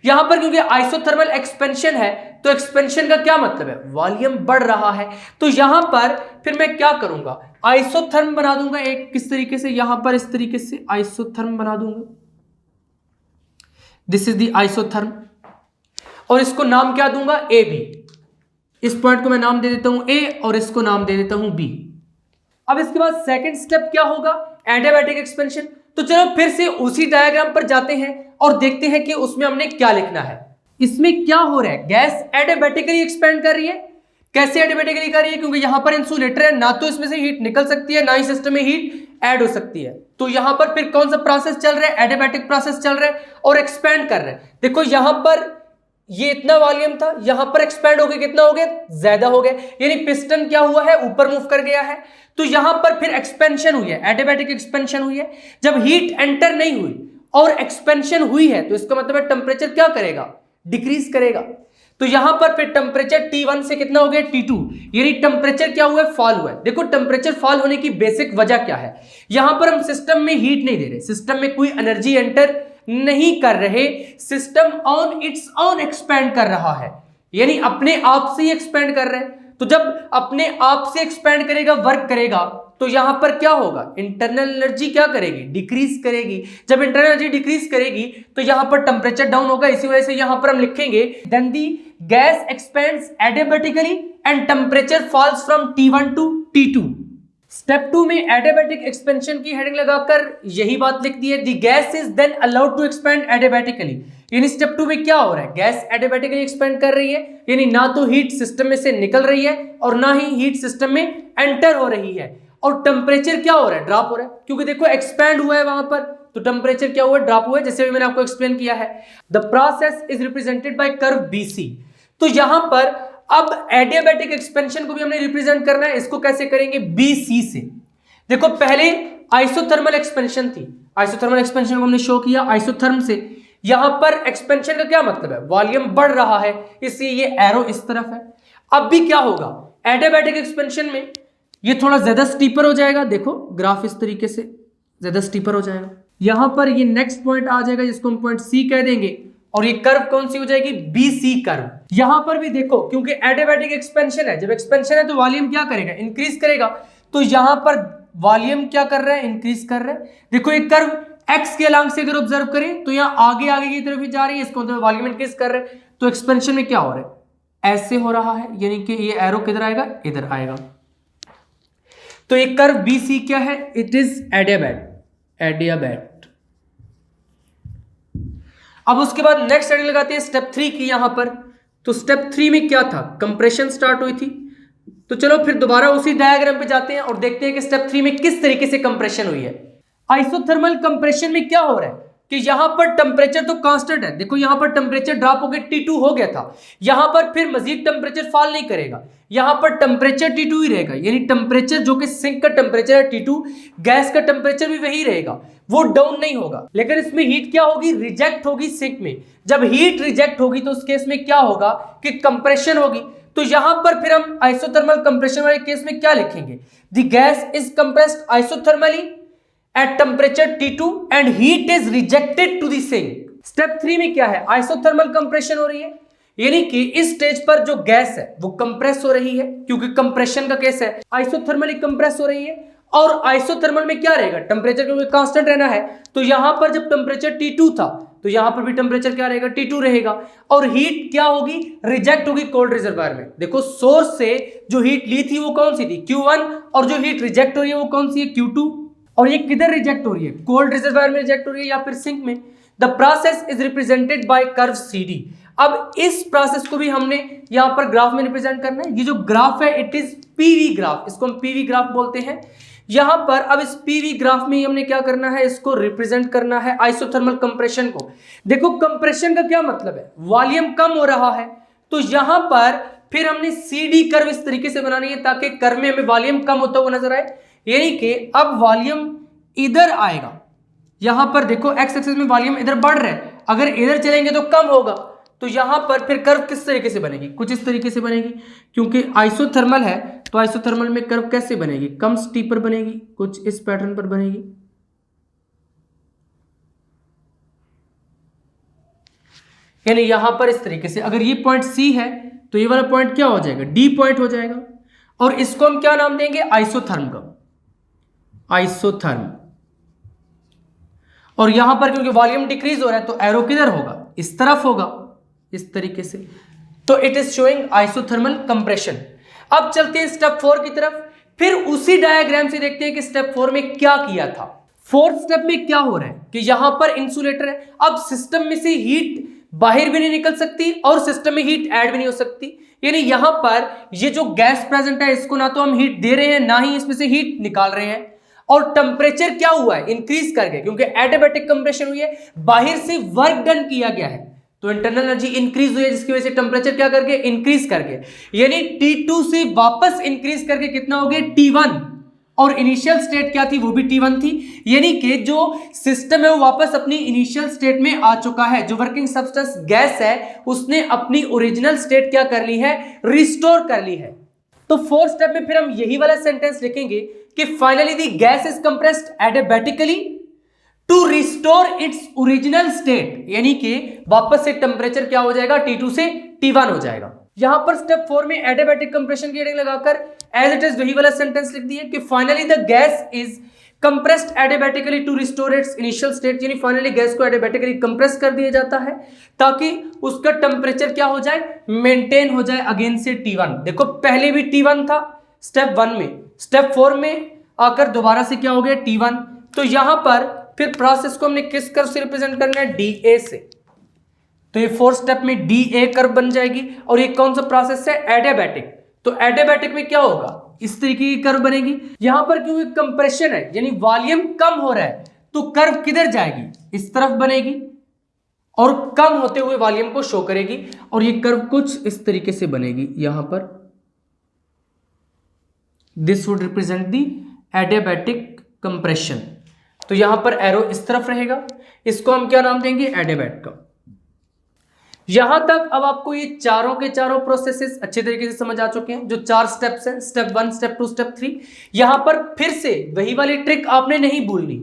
Speaker 1: यहां पर क्योंकि आइसोथर्मल एक्सपेंशन है तो एक्सपेंशन का क्या मतलब है, वॉल्यूम बढ़ रहा है। तो यहां पर फिर मैं क्या करूंगा, आइसोथर्म बना दूंगा एक, किस तरीके से, यहां पर इस तरीके से आइसोथर्म बना दूंगा, दिस इज द आइसोथर्म, और इसको नाम क्या दूंगा, AB। इस पॉइंट को मैं नाम दे देता हूं A और इसको नाम दे देता हूं B। अब इसके बाद सेकंड स्टेप क्या होगा, एडियाबैटिक एक्सपेंशन। तो चलो फिर से उसी डायग्राम पर जाते हैं और देखते हैं कि उसमें हमने क्या लिखना है। इसमें क्या हो रहा है, गैस एडियाबैटिकली एक्सपेंड कर रही है। कैसे एडियाबैटिकली कर रही है, क्योंकि यहां पर इंसुलेटर है, ना तो इसमें से हीट निकल सकती है ना ही सिस्टम में हीट ऐड हो सकती है। तो यहां पर फिर कौन सा प्रोसेस चल रहा है, एडियाबैटिक प्रोसेस चल रहा है और एक्सपेंड कर रहा है। देखो यहां पर ये इतना वॉल्यूम था, यहां पर एक्सपैंड हो गया, कितना हो गया, ज्यादा हो गया, यानी पिस्टन क्या हुआ है, ऊपर मूव कर गया है। तो यहां पर फिर एक्सपेंशन हुई है, एडियाबैटिक एक्सपेंशन हुई है। जब हीट एंटर नहीं हुई और एक्सपेंशन हुई है तो इसका मतलब है टेंपरेचर क्या करेगा, डिक्रीज करेगा। तो यहां पर फिर टेंपरेचर T1 से कितना हो गया, T2, यानी टेंपरेचर क्या हुआ है, फॉल हुआ है। देखो टेंपरेचर फॉल होने की बेसिक वजह क्या है, यहां पर हम सिस्टम में हीट नहीं दे रहे, सिस्टम में कोई एनर्जी एंटर नहीं कर रहे, system on it's on expand कर रहा है, यानी अपने आप से ही एक्सपैंड कर रहे हैं। तो जब अपने आप से एक्सपैंड करेगा, वर्क करेगा, तो यहां पर क्या होगा, इंटरनल एनर्जी क्या करेगी, डिक्रीज करेगी। जब इंटरनल एनर्जी डिक्रीज करेगी तो यहां पर टेंपरेचर डाउन होगा। इसी वजह से यहां पर हम लिखेंगे then the gas expands adiabatically and temperature falls from T1 to T2। Step 2 में एडियाबैटिक एक्सपेंशन की हेडिंग लगाकर यही बात लिख दी है, the gas is then allowed to expand adiabatically. यानी स्टेप 2 में क्या हो रहा है, गैस एडियाबैटिकली एक्सपेंड कर रही है, यानी ना तो हीट सिस्टम में से निकल रही है और ना ही हीट सिस्टम में एंटर हो रही है। और टेंपरेचर क्या हो रहा है, ड्रॉप हो रहा है, क्योंकि देखो एक्सपैंड हुआ है वहां पर, तो टेंपरेचर क्या हुआ है, ड्रॉप हुआ है, जैसे भी मैंने आपको एक्सप्लेन किया है। The process is represented by curve BC। तो यहां पर अब एडियाबैटिक एक्सपेंशन को भी हमने रिप्रेजेंट करना है, इसको कैसे करेंगे, BC से। देखो पहले आइसोथर्मल एक्सपेंशन थी, आइसोथर्मल एक्सपेंशन को हमने शो किया आइसोथर्म से। यहां पर एक्सपेंशन का क्या मतलब है, वॉल्यूम बढ़ रहा है, इसलिए ये एरो इस तरफ है। अब भी क्या होगा, एडियाबैटिक एक्सपेंशन में ये थोड़ा ज्यादा स्टीपर हो जाएगा, देखो ग्राफ इस तरीके से ज्यादा स्टीपर हो जाएगा। यहां पर ये नेक्स्ट पॉइंट आ जाएगा जिसको हम पॉइंट C कह देंगे, और ये कर्व कौन सी हो जाएगी, BC कर्व। यहां पर भी देखो क्योंकि एडियाबैटिक एक्सपेंशन है, जब एक्सपेंशन है तो वॉल्यूम क्या करेगा, इंक्रीज करेगा। तो यहां पर वॉल्यूम क्या कर रहा है, इंक्रीज कर रहा है। देखो ये कर्व एक्स के अलांग से अगर ऑब्जर्व करें तो यहां आगे आगे की तरफ ही जा रही है, इसको मतलब वॉल्यूम इंक्रीज कर रहे हैं। तो एक्सपेंशन में क्या हो रहा है, ऐसे हो रहा है, यानी कि ये एरो किधर आएगा, इधर आएगा। तो ये कर्व BC क्या है, इट इज एडियाबैट। अब उसके बाद नेक्स्ट हेडिंग लगाते हैं स्टेप 3 की यहां पर। तो स्टेप 3 में क्या था, कंप्रेशन स्टार्ट हुई थी। तो चलो फिर दोबारा उसी डायग्राम पे जाते हैं और देखते हैं कि स्टेप 3 में किस तरीके से कंप्रेशन हुई है। आइसोथर्मल कंप्रेशन में क्या हो रहा है कि यहां पर टेंपरेचर तो कांस्टेंट है, देखो यहां पर टेंपरेचर ड्रॉप हो गया, T2 हो गया था। यहां पर फिर मजीद टेंपरेचर फॉल नहीं करेगा, यहां पर टेंपरेचर T2 ही रहेगा, यानी टेंपरेचर जो कि सिंक का टेंपरेचर है T2, गैस का टेंपरेचर भी वही रहेगा, वो डाउन नहीं होगा। लेकिन इसमें हीट क्या होगी, रिजेक्ट होगी सिंक में। जब हीट रिजेक्ट होगी तो उस केस में क्या होगा कि कंप्रेशन होगी। तो यहां पर फिर हम आइसोथर्मल कंप्रेशन वाले केस में क्या लिखेंगे, the gas is compressed isothermally at temperature T2 and heat is rejected to the sink। Step 3 में क्या है, आइसोथर्मल कंप्रेशन हो रही है, यानी कि इस स्टेज पर जो गैस है वो कंप्रेस हो रही है, क्योंकि कंप्रेशन का केस है, आइसोथर्मली कंप्रेस हो रही है। और आइसोथर्मल में क्या रहेगा, टेंपरेचर क्योंकि कांस्टेंट रहना है, तो यहां पर जब टेंपरेचर T2 था तो यहां पर भी टेंपरेचर क्या रहेगा, T2 रहेगा। और हीट क्या होगी, रिजेक्ट होगी कोल्ड रिजर्वायर में। देखो सोर्स से जो हीट ली थी वो कौन सी थी, Q1, और जो हीट रिजेक्ट हो रही है वो कौन सी है, Q2। और ये किधर रिजेक्ट हो रही है, कोल्ड रिजर्वायर में रिजेक्ट हो रही है या फिर सिंक में। The process is represented by curve CD। अब इस प्रोसेस को भी हमने यहां पर ग्राफ में रिप्रेजेंट करना है। ये जो ग्राफ है इट इज PV ग्राफ, इसको हम PV ग्राफ बोलते हैं। यहां पर अब इस PV ग्राफ में हमने क्या करना है, इसको रिप्रेजेंट करना है आइसोथर्मल कंप्रेशन को। देखो कंप्रेशन का क्या मतलब है, वॉल्यूम कम हो रहा है, तो यहां पर फिर हमने CD कर्व इस तरीके से बनानी है ताकि कर्व में हमें वॉल्यूम कम होता हुआ नजर आए, यानी कि अब वॉल्यूम इधर आएगा। यहां पर देखो एक्स एक्सिस में वॉल्यूम इधर बढ़ रहा है, अगर इधर चलेंगे तो कम होगा। तो यहां पर फिर कर्व किस तरीके से बनेगी, कुछ इस तरीके से बनेगी, क्योंकि आइसोथर्मल है तो आइसोथर्मल में कर्व कैसे बनेगी, कम स्टीपर बनेगी, कुछ इस पैटर्न पर बनेगी। यानी यहां पर इस तरीके से, अगर ये पॉइंट C है तो ये वाला पॉइंट क्या हो जाएगा, D पॉइंट हो जाएगा। और इसको हम क्या नाम देंगे, आइसोथर्म का, आइसोथर्म। और यहां पर क्योंकि वॉल्यूम डिक्रीज हो रहा है तो एरो किधर होगा, इस तरफ होगा, इस तरीके से। तो it is showing isothermal compression. अब चलते हैं स्टेप 4 की तरफ, फिर उसी डायग्राम से देखते हैं कि स्टेप 4 में क्या किया था। फोर्थ स्टेप में क्या हो रहा है कि यहां पर इंसुलेटर है, अब सिस्टम में से हीट बाहर भी नहीं निकल सकती और सिस्टम में हीट ऐड भी नहीं हो सकती, यानी यहां पर ये जो गैस प्रेजेंट है इसको ना तो हम हीट दे रहे हैं ना ही इसमें से हीट निकाल रहे हैं। और टेंपरेचर क्या हुआ है, इंक्रीज कर गया, क्योंकि एडियाबैटिक कंप्रेशन हुई है, बाहर से वर्क डन किया गया है। तो इंटरनल एनर्जी इंक्रीज हुई है, जिसकी वजह से टेम्परेचर क्या करके इंक्रीज करके, यानी T2 से वापस इंक्रीज करके कितना हो गया T1, और इनिशियल स्टेट क्या थी, वो भी T1 थी। यानी कि जो सिस्टम है वो वापस अपनी इनिशियल स्टेट में आ चुका है। जो वर्किंग सब्सटेंस गैस है उसने अपनी ओरिजिनल स्टेट क्या कर ली है, रिस्टोर कर ली है। तो फोर्थ स्टेप में फिर हम यही वाला सेंटेंस लिखेंगे कि finally the gas is compressed adiabatically to restore its original state, यानी कि वापस से टेम्परेचर क्या हो जाएगा, T2 से T1 हो जाएगा। यहां पर स्टेप 4 में एडियाबैटिक कंप्रेशन की हेडिंग लगाकर एज इट इज वही वाला सेंटेंस लिख दिए कि finally the gas is compressed adiabatically to restore its initial state, यानी फाइनली गैस को एडियाबैटिकली कंप्रेस कर दिया जाता है ताकि उसका टेम्परेचर क्या हो जाए, मेंटेन हो जाए अगेन से T1। देखो पहले भी T1 था स्टेप 1 में, स्टेप 4 में आकर दोबारा से क्या हो गया T1। तो यहां पर फिर प्रोसेस को हमने किस कर्व से रिप्रेजेंट करना है, DA से। तो ये फोर्थ स्टेप में DA कर्व बन जाएगी, और ये कौन सा प्रोसेस है, एडियाबैटिक। तो एडियाबैटिक में क्या होगा, इस तरीके की कर्व बनेगी। यहां पर क्योंकि कंप्रेशन है यानी वॉल्यूम कम हो रहा है, तो कर्व किधर जाएगी, इस तरफ बनेगी और कम होते हुए वॉल्यूम को शो करेगी, और ये कर्व कुछ इस तरीके से बनेगी। यहां पर this would represent the adiabatic compression. तो यहां पर एरो इस तरफ रहेगा, इसको हम क्या नाम देंगे, एडियाबैट का। यहां तक अब आपको ये चारों के चारों प्रोसेसेस अच्छे तरीके से समझ आ चुके हैं। जो 4 स्टेप्स हैं, स्टेप 1, स्टेप 2, स्टेप 3, यहां पर फिर से वही वाली ट्रिक आपने नहीं भूलनी।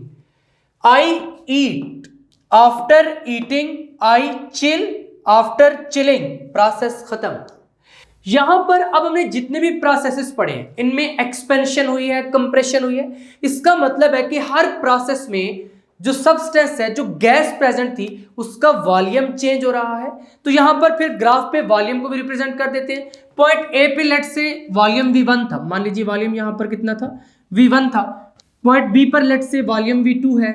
Speaker 1: आई ईट आफ्टर ईटिंग, आई चिल आफ्टर चिलिंग, प्रोसेस खत्म। यहां पर अब हमने जितने भी प्रोसेसेस पढ़े हैं इनमें एक्सपेंशन हुई है, कंप्रेशन हुई है। इसका मतलब है कि हर प्रोसेस में जो सब्सटेंस है, जो गैस प्रेजेंट थी, उसका वॉल्यूम चेंज हो रहा है। तो यहां पर फिर ग्राफ पे वॉल्यूम को भी रिप्रेजेंट कर देते हैं। पॉइंट ए पे लेट से वॉल्यूम V1 था, मान लीजिए वॉल्यूम यहां पर कितना था, V1 था। पॉइंट बी पर लेट से वॉल्यूम V2 है।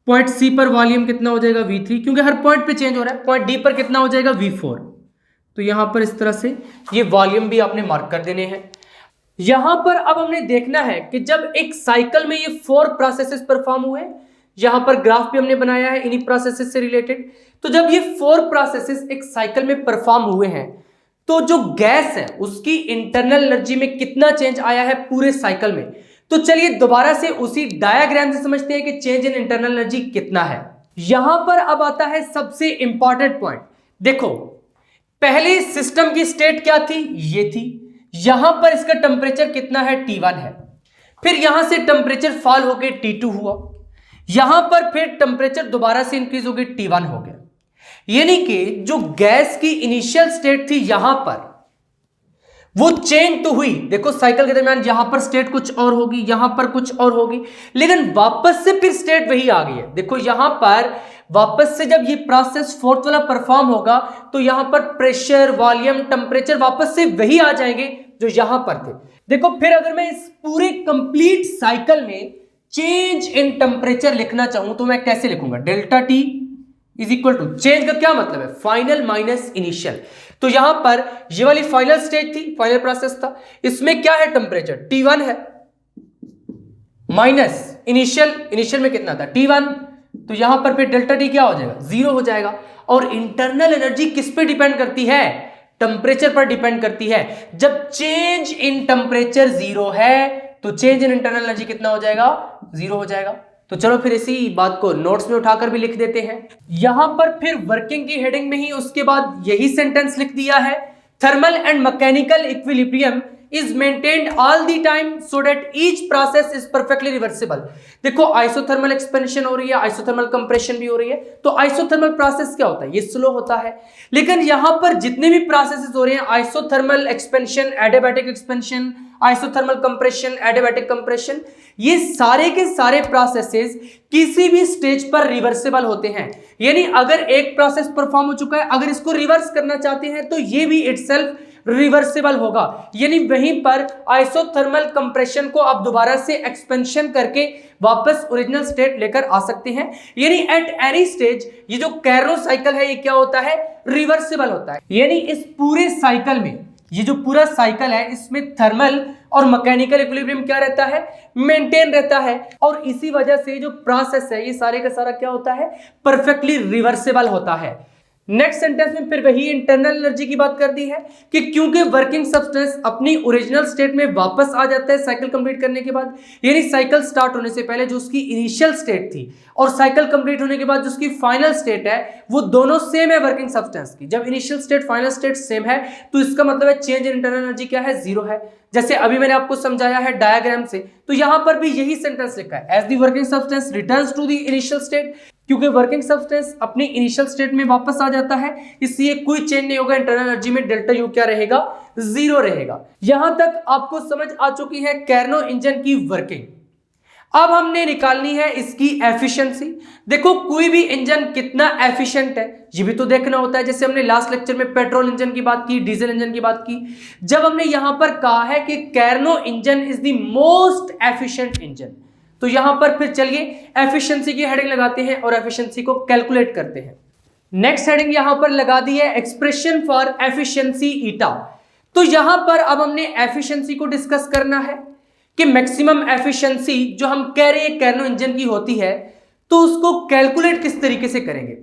Speaker 1: पॉइंट सी पर वॉल्यूम कितना हो जाएगा, V3, क्योंकि हर पॉइंट पे चेंज हो रहा है। पॉइंट डी पर कितना हो जाएगा, V4। तो यहां पर इस तरह से ये वॉल्यूम भी आपने मार्क कर देने हैं। यहां पर अब हमने देखना है कि जब एक साइकिल में ये 4 प्रोसेसेस परफॉर्म हुए, यहां पर ग्राफ भी हमने बनाया है इन्हीं प्रोसेसेस से रिलेटेड। तो जब ये 4 प्रोसेसेस एक साइकिल में परफॉर्म हुए हैं, तो जो गैस है उसकी इंटरनल एनर्जी में कितना चेंज आया है पूरे साइकिल में। तो चलिए दोबारा से उसी डायग्राम से समझते हैं कि चेंज इन इंटरनल एनर्जी कितना है। यहां पर अब आता है सबसे इंपॉर्टेंट पॉइंट। देखो पहले सिस्टम की स्टेट क्या थी, ये थी। यहां पर इसका टेम्परेचर कितना है, T1 है। फिर यहां से टेम्परेचर फॉल होकर T2 हुआ, यहां पर फिर टेम्परेचर दोबारा से इंक्रीज होकर T1 हो गया। यानी कि जो गैस की इनिशियल स्टेट थी यहां पर, वो चेंज तो हुई। देखो साइकिल के दरमियान यहां पर स्टेट कुछ और होगी, यहां पर कुछ और होगी, लेकिन वापस से फिर स्टेट वही आ गई है। देखो यहां पर वापस से जब ये प्रोसेस 4th वाला परफॉर्म होगा, तो यहां पर प्रेशर, वॉल्यूम, टेम्परेचर वापस से वही आ जाएंगे जो यहां पर थे। देखो फिर अगर मैं इस पूरे कंप्लीट साइकिल में चेंज इन टेम्परेचर लिखना चाहूं तो मैं कैसे लिखूंगा, delta T is equal to, change का क्या मतलब है, फाइनल माइनस इनिशियल। तो यहां पर ये वाली फाइनल स्टेज थी, फाइनल प्रोसेस था, इसमें क्या है, टेम्परेचर T1 है, माइनस इनिशियल में कितना था, T1। तो यहां पर फिर डेल्टा टी क्या हो जाएगा, 0 हो जाएगा। और इंटरनल एनर्जी किस पे डिपेंड करती है, टेम्परेचर पर डिपेंड करती है। जब चेंज इन टेम्परेचर 0 है तो चेंज इन इंटरनल एनर्जी कितना हो जाएगा, 0 हो जाएगा। तो चलो फिर इसी बात को नोट्स में उठाकर भी लिख देते हैं। यहां पर फिर वर्किंग की हेडिंग में ही उसके बाद यही सेंटेंस लिख दिया है, thermal and mechanical equilibrium is maintained all the time so that each process is perfectly reversible। देखो आइसोथर्मल एक्सपेंशन हो रही है, आइसोथर्मल कंप्रेशन भी हो रही है। तो आइसोथर्मल प्रोसेस क्या होता है, ये स्लो होता है। लेकिन यहां पर जितने भी प्रोसेसेस हो रहे हैं, isothermal expansion, adiabatic expansion, isothermal compression, adiabatic compression, ये सारे के सारे प्रोसेसेस किसी भी स्टेज पर रिवर्सिबल होते हैं। यानी अगर एक प्रोसेस परफॉर्म हो चुका है, अगर इसको रिवर्स करना चाहते हैं तो ये भी इटसेल्फ रिवर्सिबल होगा। यानी वहीं पर आइसोथर्मल कंप्रेशन को आप दोबारा से एक्सपेंशन करके वापस ओरिजिनल स्टेट लेकर आ सकते हैं। यानी एट एनी स्टेज ये जो कैर्नो साइकिल है, ये क्या होता है, रिवर्सिबल होता है। यानी इस पूरे साइकिल में, ये जो पूरा साइकिल है, इसमें थर्मल और मैकेनिकल इक्विलिब्रियम क्या रहता है, मेंटेन रहता है। और इसी वजह से जो प्रोसेस है, ये सारे का सारा क्या होता है, परफेक्टली रिवर्सिबल होता है। नेक्स्ट सेंटेंस में फिर वही इंटरनल एनर्जी की बात कर दी है कि क्योंकि वर्किंग सब्सटेंस अपनी ओरिजिनल स्टेट में वापस आ जाता है साइकिल कंप्लीट करने के बाद, यानी साइकिल स्टार्ट होने से पहले जो उसकी इनिशियल स्टेट थी और साइकिल कंप्लीट होने के बाद जो उसकी फाइनल स्टेट है वो दोनों सेम है वर्किंग सब्सटेंस की। जब initial state final state same है तो इसका मतलब है चेंज इन इंटरनल एनर्जी क्या है, जीरो है। जैसे अभी मैंने आपको समझाया है डायग्राम से, तो यहां पर भी यही सेंटेंस लिखा है, as the working substance returns to the initial state. क्योंकि वर्किंग सब्सटेंस अपनी इनिशियल स्टेट में वापस आ जाता है इसलिए कोई चेंज नहीं होगा इंटरनल एनर्जी में, डेल्टा यू क्या रहेगा, जीरो रहेगा। यहां तक आपको समझ आ चुकी है कैर्नो इंजन की वर्किंग। अब हमने निकालनी है इसकी एफिशिएंसी। देखो कोई भी इंजन कितना एफिशिएंट है ये भी तो देखना होता है। जैसे हमने लास्ट लेक्चर में पेट्रोल इंजन की बात की, डीजल इंजन की बात की, जब हमने यहां पर कहा है कि Carnot engine is the most efficient engine, तो यहां पर फिर चलिए एफिशिएंसी की हेडिंग लगाते हैं और एफिशिएंसी को कैलकुलेट करते हैं। नेक्स्ट हेडिंग यहां पर लगा दी है एक्सप्रेशन फॉर एफिशिएंसी ईटा। तो यहां पर अब हमने एफिशिएंसी को डिस्कस करना है कि मैक्सिमम एफिशिएंसी जो हम कह रहे हैं कैर्नो इंजन की होती है, तो उसको कैलकुलेट किस तरीके से करेंगे।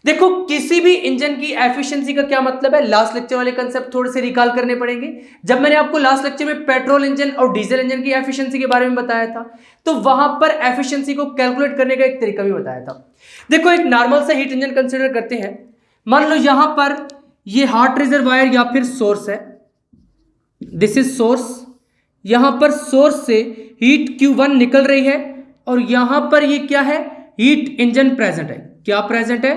Speaker 1: देखो किसी भी इंजन की एफिशिएंसी का क्या मतलब है, लास्ट लेक्चर वाले कंसेप्ट थोड़े से रिकॉल करने पड़ेंगे। जब मैंने आपको लास्ट लेक्चर में पेट्रोल इंजन और डीजल इंजन की एफिशिएंसी के बारे में बताया था तो वहां पर एफिशिएंसी को कैलकुलेट करने का एक तरीका भी बताया था। देखो एक नॉर्मल सा हीट इंजन कंसिडर करते हैं। मान लो यहां पर ये हॉट रिजर्वायर या फिर सोर्स है, दिस इज सोर्स। यहां पर सोर्स से हीट Q1 निकल रही है और यहां पर ये क्या है, हीट इंजन प्रेजेंट है। क्या प्रेजेंट है,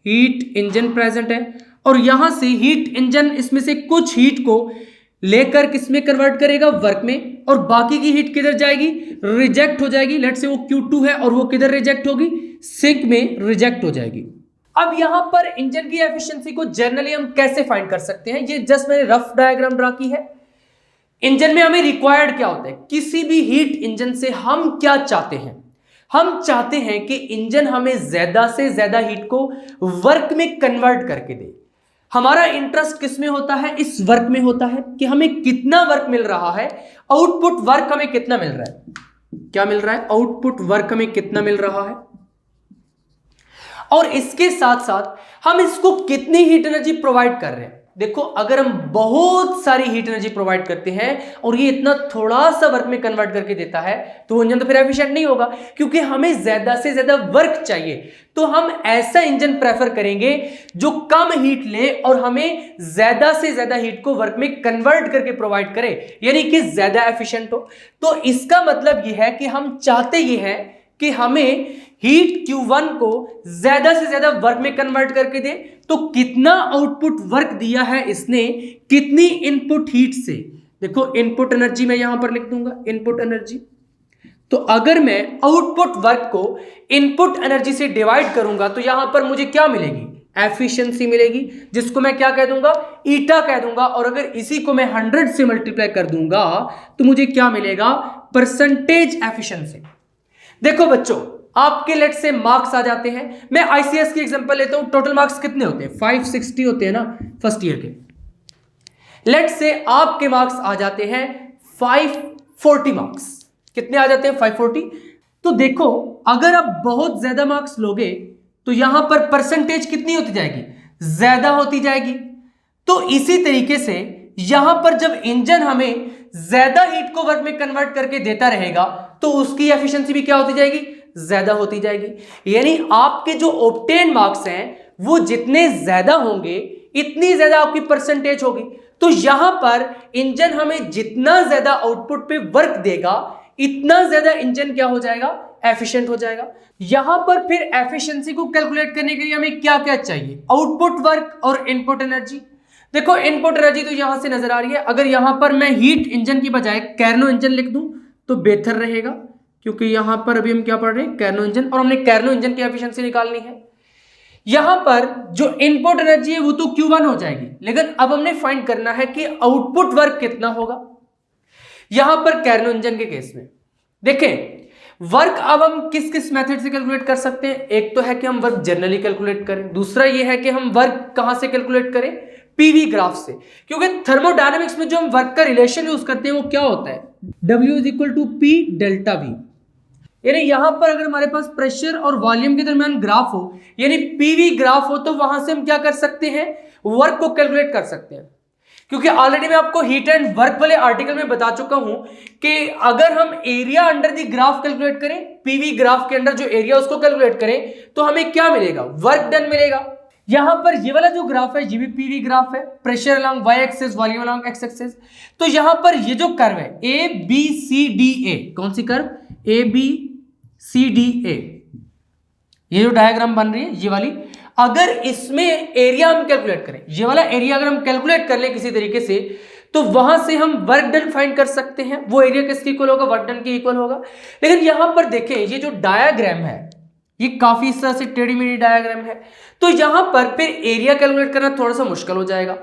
Speaker 1: हीट इंजन प्रेजेंट है। और यहां से हीट इंजन इसमें से कुछ हीट को लेकर किसमें कन्वर्ट करेगा, वर्क में, और बाकी की हीट किधर जाएगी, रिजेक्ट हो जाएगी। लेट से वो Q2 है और वो किधर रिजेक्ट होगी, सिंक में रिजेक्ट हो जाएगी। अब यहां पर इंजन की एफिशिएंसी को जनरली हम कैसे फाइंड कर सकते हैं, ये जस्ट मैंने रफ डायग्राम ड्रा की है। इंजन में हमें रिक्वायर्ड क्या होता है, किसी भी हीट इंजन से हम क्या चाहते हैं, हम चाहते हैं कि इंजन हमें ज्यादा से ज्यादा हीट को वर्क में कन्वर्ट करके दे। हमारा इंटरेस्ट किस में होता है, इस वर्क में होता है कि हमें कितना वर्क मिल रहा है, आउटपुट वर्क हमें कितना मिल रहा है, क्या मिल रहा है, आउटपुट वर्क हमें कितना मिल रहा है, और इसके साथ साथ हम इसको कितनी हीट एनर्जी प्रोवाइड कर रहे हैं। देखो अगर हम बहुत सारी हीट एनर्जी प्रोवाइड करते हैं और ये इतना थोड़ा सा वर्क में कन्वर्ट करके देता है तो वो इंजन तो फिर एफिशिएंट नहीं होगा, क्योंकि हमें ज्यादा से ज्यादा वर्क चाहिए। तो हम ऐसा इंजन प्रेफर करेंगे जो कम हीट ले और हमें ज्यादा से ज्यादा हीट को वर्क में कन्वर्ट करके प्रोवाइड करे, यानी कि ज्यादा एफिशिएंट हो। तो इसका मतलब ये है कि हम चाहते ये हैं कि हमें हीट Q1 को ज्यादा से ज्यादा वर्क में कन्वर्ट करके दे। तो कितना आउटपुट वर्क दिया है इसने, कितनी इनपुट हीट से, देखो इनपुट एनर्जी मैं यहां पर लिख दूंगा, इनपुट एनर्जी। तो अगर मैं आउटपुट वर्क को इनपुट एनर्जी से डिवाइड करूंगा तो यहां पर मुझे क्या मिलेगी, एफिशिएंसी मिलेगी, जिसको मैं क्या कह दूंगा, ईटा कह दूंगा। और अगर इसी को मैं 100 से मल्टीप्लाई कर दूंगा तो मुझे क्या मिलेगा, परसेंटेज एफिशिएंसी। देखो बच्चों आपके लेट से मार्क्स आ जाते हैं, मैं आईसीएस की एग्जांपल लेता हूं, टोटल मार्क्स कितने होते हैं, 560 होते हैं ना फर्स्ट ईयर के। लेट से आपके मार्क्स आ जाते हैं 540 मार्क्स, कितने आ जाते हैं, 540। तो देखो अगर आप बहुत ज्यादा मार्क्स लोगे तो यहां पर परसेंटेज कितनी होती जाएगी, ज्यादा होती जाएगी। तो इसी तरीके से यहां पर जब इंजन हमें ज्यादा हीट को वर्क में कन्वर्ट करके देता रहेगा तो उसकी एफिशिएंसी भी क्या होती जाएगी, ज्यादा होती जाएगी। यानी आपके जो ऑब्टेन मार्क्स हैं वो जितने ज्यादा होंगे इतनी ज्यादा आपकी परसेंटेज होगी। तो यहां पर इंजन हमें जितना ज्यादा आउटपुट पे वर्क देगा इतना ज्यादा इंजन क्या हो जाएगा, एफिशिएंट हो जाएगा। यहां पर फिर एफिशिएंसी को कैलकुलेट करने के लिए हमें क्या क्या चाहिए, आउटपुट वर्क और इनपुट एनर्जी। देखो इनपुट एनर्जी तो यहां से नजर आ रही है, अगर यहां पर मैं हीट इंजन की बजाय कैर्नो इंजन लिख दूं तो बेहतर रहेगा, क्योंकि यहां पर अभी हम क्या पढ़ रहे हैं, कैर्नो इंजन, और हमने कैर्नो इंजन की एफिशिएंसी निकालनी है। यहां पर जो इनपुट एनर्जी है वो तो Q1 हो जाएगी, लेकिन अब हमने फाइंड करना है कि आउटपुट वर्क कितना होगा। यहां पर कैर्नो इंजन के केस में देखें वर्क अब हम किस किस मेथड से कैलकुलेट कर सकते हैं। एक तो है कि हम वर्क जनरली कैलकुलेट करें, दूसरा ये है कि हम वर्क कहां से कैलकुलेट करें, पीवी ग्राफ से। क्योंकि थर्मोडायनेमिक्स में जो हम वर्क का रिलेशन यूज करते हैं वो क्या होता है, W = P ΔV। यानी यहां पर अगर हमारे पास प्रेशर और वॉल्यूम के दरमियान ग्राफ हो, यानी पीवी ग्राफ हो, तो वहां से हम क्या कर सकते हैं, वर्क को कैलकुलेट कर सकते हैं। क्योंकि ऑलरेडी मैं आपको हीट एंड वर्क वाले आर्टिकल में बता चुका हूं कि अगर हम area under the graph calculate करें, पीवी ग्राफ के अंदर जो एरिया उसको कैलकुलेट करें, तो हमें क्या मिलेगा, वर्क डन मिलेगा। यहां पर ये वाला जो ग्राफ है ये भी पीवी ग्राफ है, pressure along Y axis, volume along X axis. तो यहां पर ये जो कर्व है ए बी सी डी ए, कौन सी curve, A B C D A, ये जो डायग्राम बन रही है ये वाली, अगर इसमें एरिया हम कैलकुलेट करें, ये वाला एरिया अगर हम कैलकुलेट कर लें किसी तरीके से, तो वहां से हम वर्क डन फाइंड कर सकते हैं। वो एरिया किसके इक्वल होगा, वर्क डन के इक्वल होगा। लेकिन यहां पर देखें ये जो डायग्राम है ये काफी इस तरह से टेढ़ी मेढ़ी डायग्राम है, तो यहां पर फिर एरिया कैलकुलेट करना थोड़ा सा मुश्किल हो जाएगा।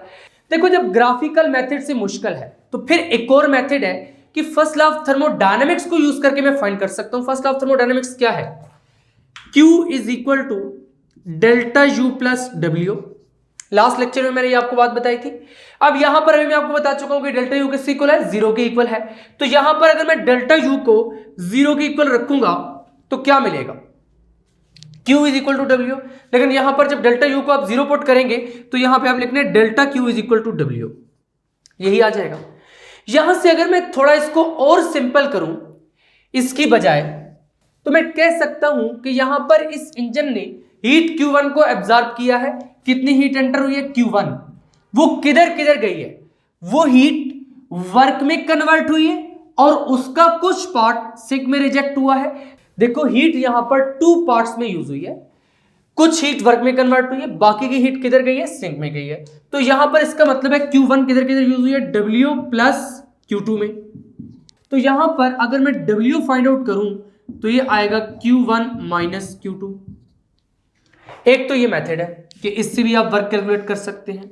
Speaker 1: देखो जब ग्राफिकल मेथड से मुश्किल है तो फिर एक और मेथड है कि फर्स्ट लॉ ऑफ थर्मोडायनेमिक्स को यूज करके मैं फाइंड कर सकता हूं। फर्स्ट लॉ ऑफ थर्मोडायनेमिक्स क्या है, Q is equal to delta U plus W। Last lecture में मैंने ये आपको बात बताई थी। अब यहां पर अभी मैं आपको बता चुका हूं कि डेल्टा U किसके इक्वल है, जीरो के इक्वल है। तो यहां पर अगर मैं डेल्टा U को जीरो के इक्वल रखूंगा तो क्या मिलेगा, Q is equal to W। लेकिन यहां पर जब डेल्टा U को आप जीरो पुट करेंगे तो यहां पे आप लिखने delta Q is equal to W, यही आ जाएगा। यहां से अगर मैं थोड़ा इसको और सिंपल करूं इसकी बजाय, तो मैं कह सकता हूं कि यहां पर इस इंजन ने हीट Q1 को एब्जॉर्ब किया है। कितनी हीट एंटर हुई है, Q1। वो किधर किधर गई है, वो हीट वर्क में कन्वर्ट हुई है और उसका कुछ पार्ट सिंक में रिजेक्ट हुआ है। देखो हीट यहां पर टू पार्ट्स में यूज हुई है, कुछ हीट वर्क में कन्वर्ट हुई है, बाकी की हीट किधर गई है, सिंक में गई है। तो यहां पर इसका मतलब है Q1 किधर किधर यूज हुई है, W प्लस Q2 में। तो यहां पर अगर मैं W फाइंड आउट करूं तो ये आएगा Q1 माइनस Q2। एक तो ये मेथड है कि इससे भी आप वर्क कैलकुलेट कर सकते हैं।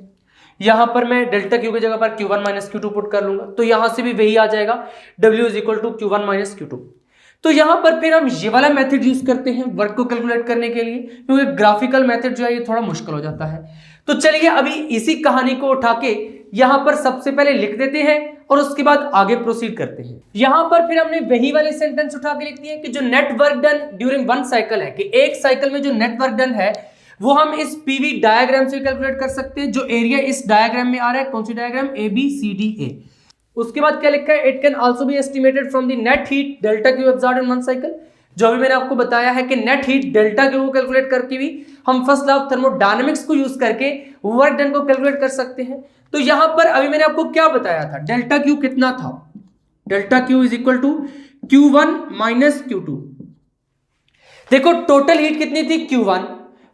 Speaker 1: यहां पर मैं डेल्टा Q की जगह पर Q1 माइनस Q2 पुट कर लूंगा, तो यहां से भी वही आ जाएगा, W is equal to Q1 minus Q2। तो यहां पर फिर हम ये वाला मेथड यूज करते हैं वर्क को कैलकुलेट करने के लिए, क्योंकि ग्राफिकल मेथड जो है ये थोड़ा मुश्किल हो जाता है। तो चलिए अभी इसी कहानी को उठा के यहां पर सबसे पहले लिख देते हैं और उसके बाद आगे प्रोसीड करते हैं। यहां पर फिर हमने वही वाले सेंटेंस उठा के लिख दिए कि जो net work done during one cycle है, कि एक साइकिल में जो नेट वर्क डन है वो हम इस पीवी डायग्राम से कैलकुलेट कर सकते हैं। जो एरिया इस डायग्राम में आ रहा है, कौन सी diagram, A B C D A. उसके बाद क्या लिखा है, it can also be estimated from the net heat delta Q absorbed in one cycle. जो भी मैंने आपको बताया है कि नेट हीट डेल्टा क्यू को कैलकुलेट करके भी हम फर्स्ट लॉ ऑफ थर्मोडायनामिक्स को यूज करके वर्क डन को कैलकुलेट कर सकते हैं। तो यहां पर अभी मैंने आपको क्या बताया था, डेल्टा क्यू कितना था, delta Q is equal to Q1 minus Q2। देखो टोटल हीट कितनी थी, Q1,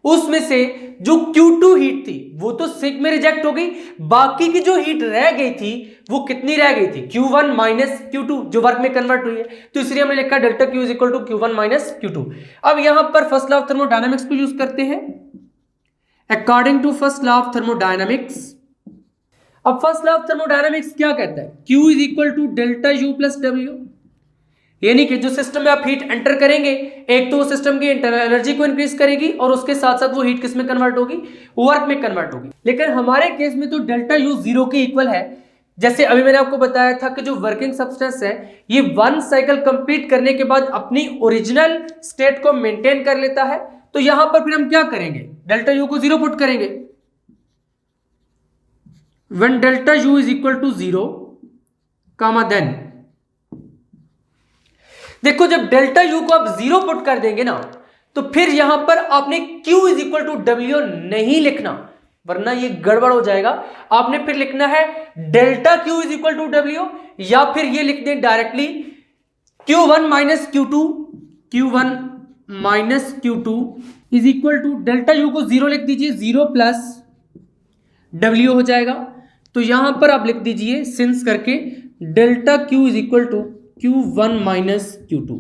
Speaker 1: उसमें से जो Q2 हीट थी वो तो सिंक में रिजेक्ट हो गई, बाकी की जो हीट रह गई थी वो कितनी रह गई थी, Q1 माइनस Q2, जो वर्क में कन्वर्ट हुई है। तो इसलिए हमने लिखा delta Q is equal to Q1 minus Q2। अब यहां पर फर्स्ट लॉ ऑफ थर्मोडायनामिक्स को यूज करते हैं। According to first law of thermodynamics, अब फर्स्ट लॉ ऑफ थर्मोडायनामिक्स क्या कहता है, Q is equal to delta U plus W। यानी कि जो सिस्टम में आप हीट एंटर करेंगे, एक तो वो सिस्टम की इंटरनल एनर्जी को इंक्रीज करेगी और उसके साथ साथ वो हीट किस में कन्वर्ट होगी, वर्क में कन्वर्ट होगी। लेकिन हमारे केस में तो डेल्टा U जीरो के इक्वल है। जैसे अभी मैंने आपको बताया था कि जो वर्किंग सब्सटेंस है ये वन साइकिल कंप्लीट करने के बाद अपनी ओरिजिनल स्टेट को मेंटेन कर लेता है। तो यहां पर फिर हम क्या करेंगे, डेल्टा U को जीरो पुट करेंगे। When delta U is equal to zero comma then, देखो जब डेल्टा U को आप जीरो पुट कर देंगे ना, तो फिर यहां पर आपने Q is equal to W नहीं लिखना, वरना ये गड़बड़ हो जाएगा। आपने फिर लिखना है delta Q is equal to W, या फिर ये लिख दें directly Q1 minus Q2, Q1 minus Q2 is equal to delta U को जीरो लिख दीजिए, जीरो प्लस W हो जाएगा। तो यहां पर आप लिख दीजिए सिंस करके delta Q is equal to Q1 minus Q2।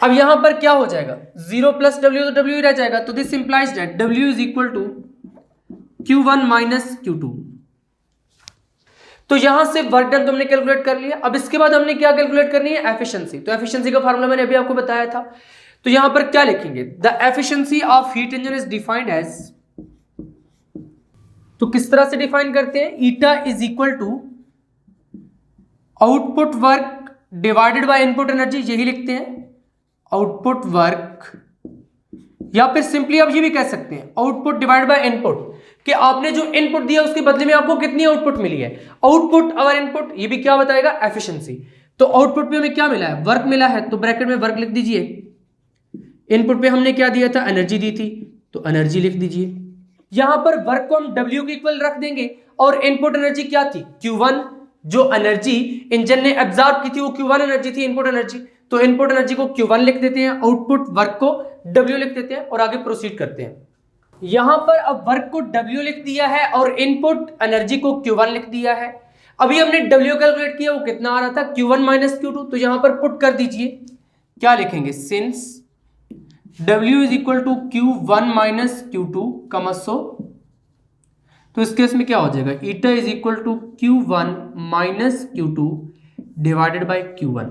Speaker 1: अब यहां पर क्या हो जाएगा, जीरो प्लस W तो W ही रह जाएगा। तो this implies that W is equal to Q1 minus Q2। तो यहां से वर्क डन तो हमने कैलकुलेट कर लिया। अब इसके बाद हमने क्या कैलकुलेट करनी है, एफिशिएंसी। तो एफिशिएंसी का फार्मूला मैंने अभी आपको बताया था। तो यहां पर क्या लिखेंगे, the efficiency of heat engine is defined as, तो किस तरह से डिफाइन करते हैं, eta is equal to output work divided by input energy, यही लिखते हैं आउटपुट वर्क, या फिर सिंपली आप ये भी कह सकते हैं आउटपुट डिवाइड बाय इनपुट, कि आपने जो इनपुट दिया उसके बदले में आपको कितनी आउटपुट मिली है। आउटपुट और इनपुट ये भी क्या बताएगा, एफिशिएंसी। तो आउटपुट पे हमें क्या मिला है, वर्क मिला है, तो ब्रैकेट में वर्क लिख दीजिए। इनपुट पे हमने क्या दिया था, एनर्जी दी थी, तो एनर्जी लिख दीजिए। यहां पर वर्क को हम W के इक्वल रख देंगे और इनपुट एनर्जी क्या थी, Q1। जो एनर्जी इंजन ने एब्जॉर्ब की थी वो Q1 एनर्जी थी, इनपुट एनर्जी। तो इनपुट एनर्जी को Q1 लिख देते हैं, आउटपुट वर्क को W लिख देते हैं और आगे प्रोसीड करते हैं। यहां पर अब वर्क को W लिख दिया है और इनपुट एनर्जी को Q1 लिख दिया है। अभी हमने W कैलकुलेट किया, वो कितना आ रहा था, Q1 माइनस Q2। तो यहां पर पुट कर दीजिए, क्या लिखेंगे, since W is equal to Q1 minus Q2 कमसो, तो इस केस में क्या हो जाएगा, eta is equal to Q1 minus Q2 divided by Q1।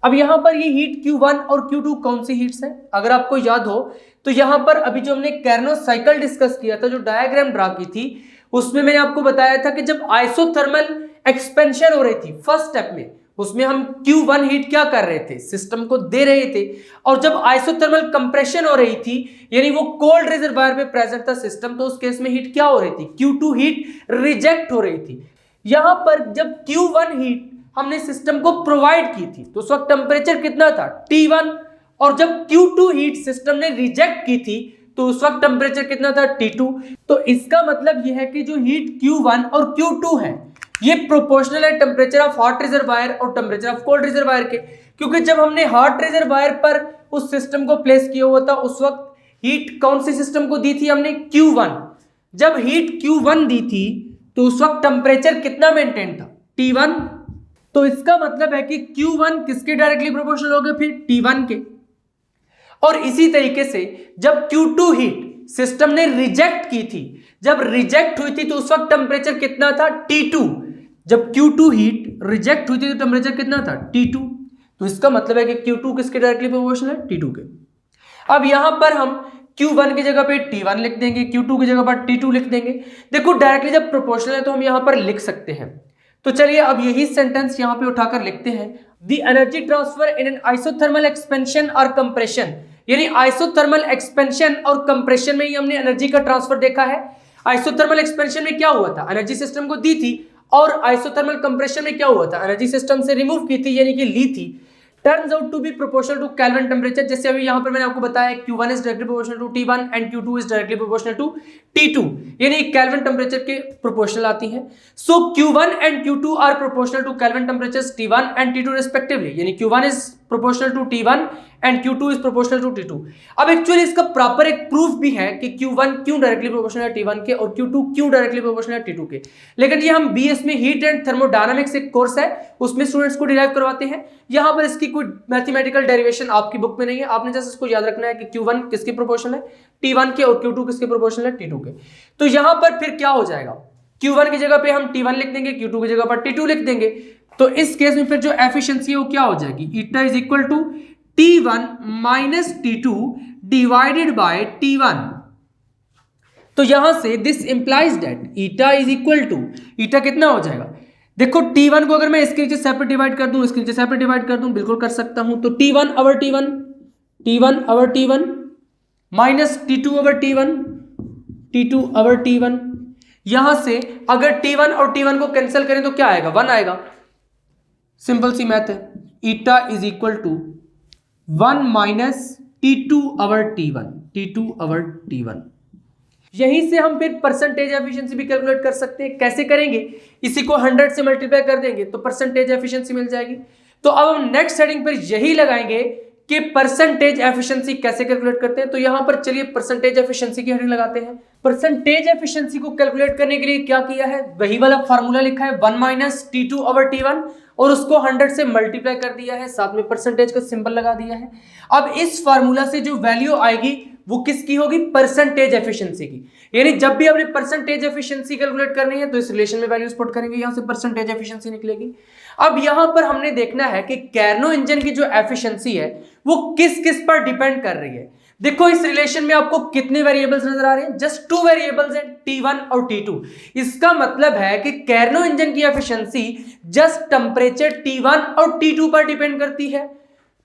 Speaker 1: अब यहां पर ये हीट Q1 और Q2 कौन सी हीट्स हैं, अगर आपको याद हो तो यहां पर अभी जो हमने कैर्नो साइकिल डिस्कस किया था, जो डायग्राम ड्रा की थी, उसमें मैंने आपको बताया था कि जब आइसोथर्मल एक्सपेंशन हो रही थी फर्स्ट स्टेप में, उसमें हम Q1 हीट क्या कर रहे थे, सिस्टम को दे रहे थे। और जब आइसोथर्मल कंप्रेशन हो रही थी, यानी वो कोल्ड रिजर्वायर में प्रेजेंट था सिस्टम, तो उस केस में हीट क्या हो रही थी, Q2 हीट रिजेक्ट हो रही थी। यहां पर जब Q1 हीट हमने सिस्टम को प्रोवाइड की थी तो उस वक्त टेम्परेचर कितना था, T1। और जब Q2 हीट सिस्टम ने रिजेक्ट की थी तो उस वक्त टेम्परेचर कितना था, T2। तो इसका मतलब यह है कि जो हीट Q1 और Q2 है ये प्रोपोर्शनल है टेम्परेचर ऑफ हॉट रिजर्वायर और टेम्परेचर ऑफ कोल्ड रिजर्वायर के। क्योंकि जब हमने हॉट रिजर्वायर पर उस सिस्टम को प्लेस किया हुआ था, उस वक्त हीट कौन सी सिस्टम को दी थी हमने, Q1। जब हीट Q1 दी थी तो उस वक्त टेम्परेचर कितना मेंटेन था, T1। तो इसका मतलब है कि Q1 किसके डायरेक्टली प्रोपोर्शनल हो गए, फिर T1 के। और इसी तरीके से जब Q2 हीट सिस्टम ने रिजेक्ट की थी, जब रिजेक्ट हुई थी तो उस वक्त टेम्परेचर कितना था, T2। जब Q2 हीट रिजेक्ट हुई थी तो टेम्परेचर कितना था, T2। तो इसका मतलब है कि Q2 किसके डायरेक्टली प्रोपोर्शनल है, T2 के। अब यहां पर हम Q1 की जगह पे T1 लिख देंगे, Q2 की जगह पर T2 लिख देंगे। देखो डायरेक्टली जब प्रोपोर्शनल है तो हम यहां पर लिख सकते हैं। तो चलिए अब यही सेंटेंस यहां पे उठाकर लिखते हैं, the energy transfer in an isothermal expansion और कंप्रेशन, यानी आइसोथर्मल एक्सपेंशन और कंप्रेशन में ही हमने एनर्जी का ट्रांसफर देखा है। आइसोथर्मल एक्सपेंशन में क्या हुआ था, एनर्जी सिस्टम को दी थी, और आइसोथर्मल कंप्रेशन में क्या हुआ था, एनर्जी सिस्टम से रिमूव की थी, यानी कि ली थी। Turns out to be proportional to Kelvin temperature. जैसे अभी यहां पर मैंने आपको बताया Q1 is directly proportional to T1 and Q2 is directly proportional to T2, यानी केल्विन टेम्परेचर के प्रोपोर्शनल आती हैं। So Q1 and Q2 are proportional to Kelvin temperatures T1 and T2 respectively, यानी Q1 is proportional to T1 and Q2 is proportional to T2। अब एक्चुअली इसका प्रॉपर एक प्रूफ भी है कि Q1 क्यों डायरेक्टली प्रोपोर्शनल है T1 के और Q2 क्यों डायरेक्टली प्रोपोर्शनल है T2 के। लेकिन ये हम BS में हीट एंड थर्मोडायनामिक्स एक कोर्स है, उसमें स्टूडेंट्स को डिराइव करवाते हैं। यहां पर इसकी कोई मैथमेटिकल डेरिवेशन आपकी बुक में नहीं है, आपने जस्ट इसको याद रखना है कि Q1 किसके प्रोपोर्शनल है, T1 के, और Q2 किसके प्रोपोर्शनल है, T2 के। तो यहां पर फिर क्या हो जाएगा, Q1 की जगह पे हम T1 लिख देंगे, Q2 की जगह पर T2 लिख देंगे। तो इस केस में फिर जो एफिशिएंसी है वो क्या हो जाएगी, eta is equal to T1 minus T2 divided by T1। तो यहां से this implies that eta is equal to, eta कितना हो जाएगा, देखो T1 को अगर मैं इसके नीचे सेपरेट डिवाइड कर दूं, इसके नीचे सेपरेट डिवाइड कर दूं, बिल्कुल कर सकता हूं। तो T1 over T1, T1 over T1 minus T2 over T1, T2 over T1। यहां से अगर T1 और T1 को कैंसिल करें तो क्या आएगा, 1 आएगा। सिंपल सी मैथ है, eta is equal to 1 minus T2 over T1, T2 over T1। यहीं से हम फिर परसेंटेज एफिशिएंसी भी कैलकुलेट कर सकते हैं। कैसे करेंगे, इसी को 100 से मल्टीप्लाई कर देंगे तो परसेंटेज एफिशिएंसी मिल जाएगी। तो अब हम नेक्स्ट हेडिंग पर यही लगाएंगे कि परसेंटेज एफिशिएंसी कैसे कैलकुलेट करते हैं। तो यहां पर चलिए परसेंटेज एफिशिएंसी की हेडिंग लगाते हैं। परसेंटेज एफिशिएंसी को कैलकुलेट करने के लिए क्या किया है, वही वाला फार्मूला लिखा है 1 माइनस T2 ओवर T1 और उसको 100 से मल्टीप्लाई कर दिया है, साथ में परसेंटेज का सिंबल लगा दिया है। अब इस फार्मूला से जो वैल्यू आएगी वो किसकी होगी, परसेंटेज एफिशिएंसी की। यानी जब भी आपने परसेंटेज एफिशिएंसी कैलकुलेट करनी है तो इस रिलेशन में वैल्यूज पुट करेंगे, यहां से परसेंटेज एफिशिएंसी निकलेगी। अब यहां पर हमने देखना है कि कैर्नो इंजन की जो एफिशिएंसी है वो किस किस पर डिपेंड कर रही है। देखो इस रिलेशन में आपको कितने वेरिएबल्स नजर आ रहे हैं, जस्ट 2 वेरिएबल्स हैं, T1 और T2। इसका मतलब है कि कैर्नो इंजन की एफिशिएंसी जस्ट टेम्परेचर T1 और T2 पर डिपेंड करती है।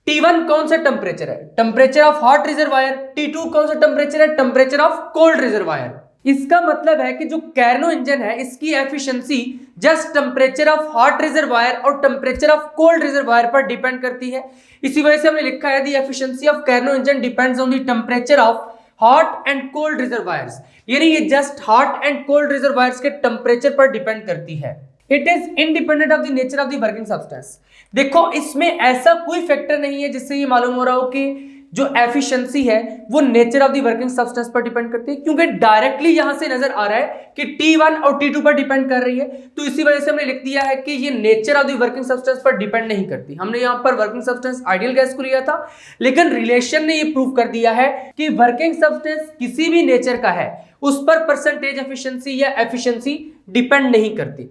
Speaker 1: T1 कौन सा टेम्परेचर है? Temperature of hot reservoir. T2 कौन सा टेम्परेचर है? Temperature of cold reservoir. इसका मतलब है कि जो कैर्नो इंजन है इसकी efficiency just temperature of hot reservoir और टेम्परेचर ऑफ कोल्ड रिजर्वायर पर डिपेंड करती है। इसी वजह से हमने लिखा है the efficiency of Carnot engine depends on the temperature of hot and cold reservoirs, यानी ये just hot and cold reservoirs के टेम्परेचर पर डिपेंड करती है। It is independent of the nature of the working substance. देखो इसमें ऐसा कोई फैक्टर नहीं है जिससे ये मालूम हो रहा हो कि जो एफिशिएंसी है वो nature of the working substance पर डिपेंड करती है, क्योंकि डायरेक्टली यहां से नजर आ रहा है कि T1 और T2 पर डिपेंड कर रही है। तो इसी वजह से हमने लिख दिया है कि ये nature of the working substance पर डिपेंड नहीं करती। हमने यहां पर वर्किंग सब्सटेंस आइडियल गैस को लिया था, लेकिन रिलेशन ने ये प्रूव कर दिया है कि वर्किंग सब्सटेंस किसी भी नेचर का है उस पर परसेंटेज एफिशिएंसी या एफिशिएंसी डिपेंड नहीं करती।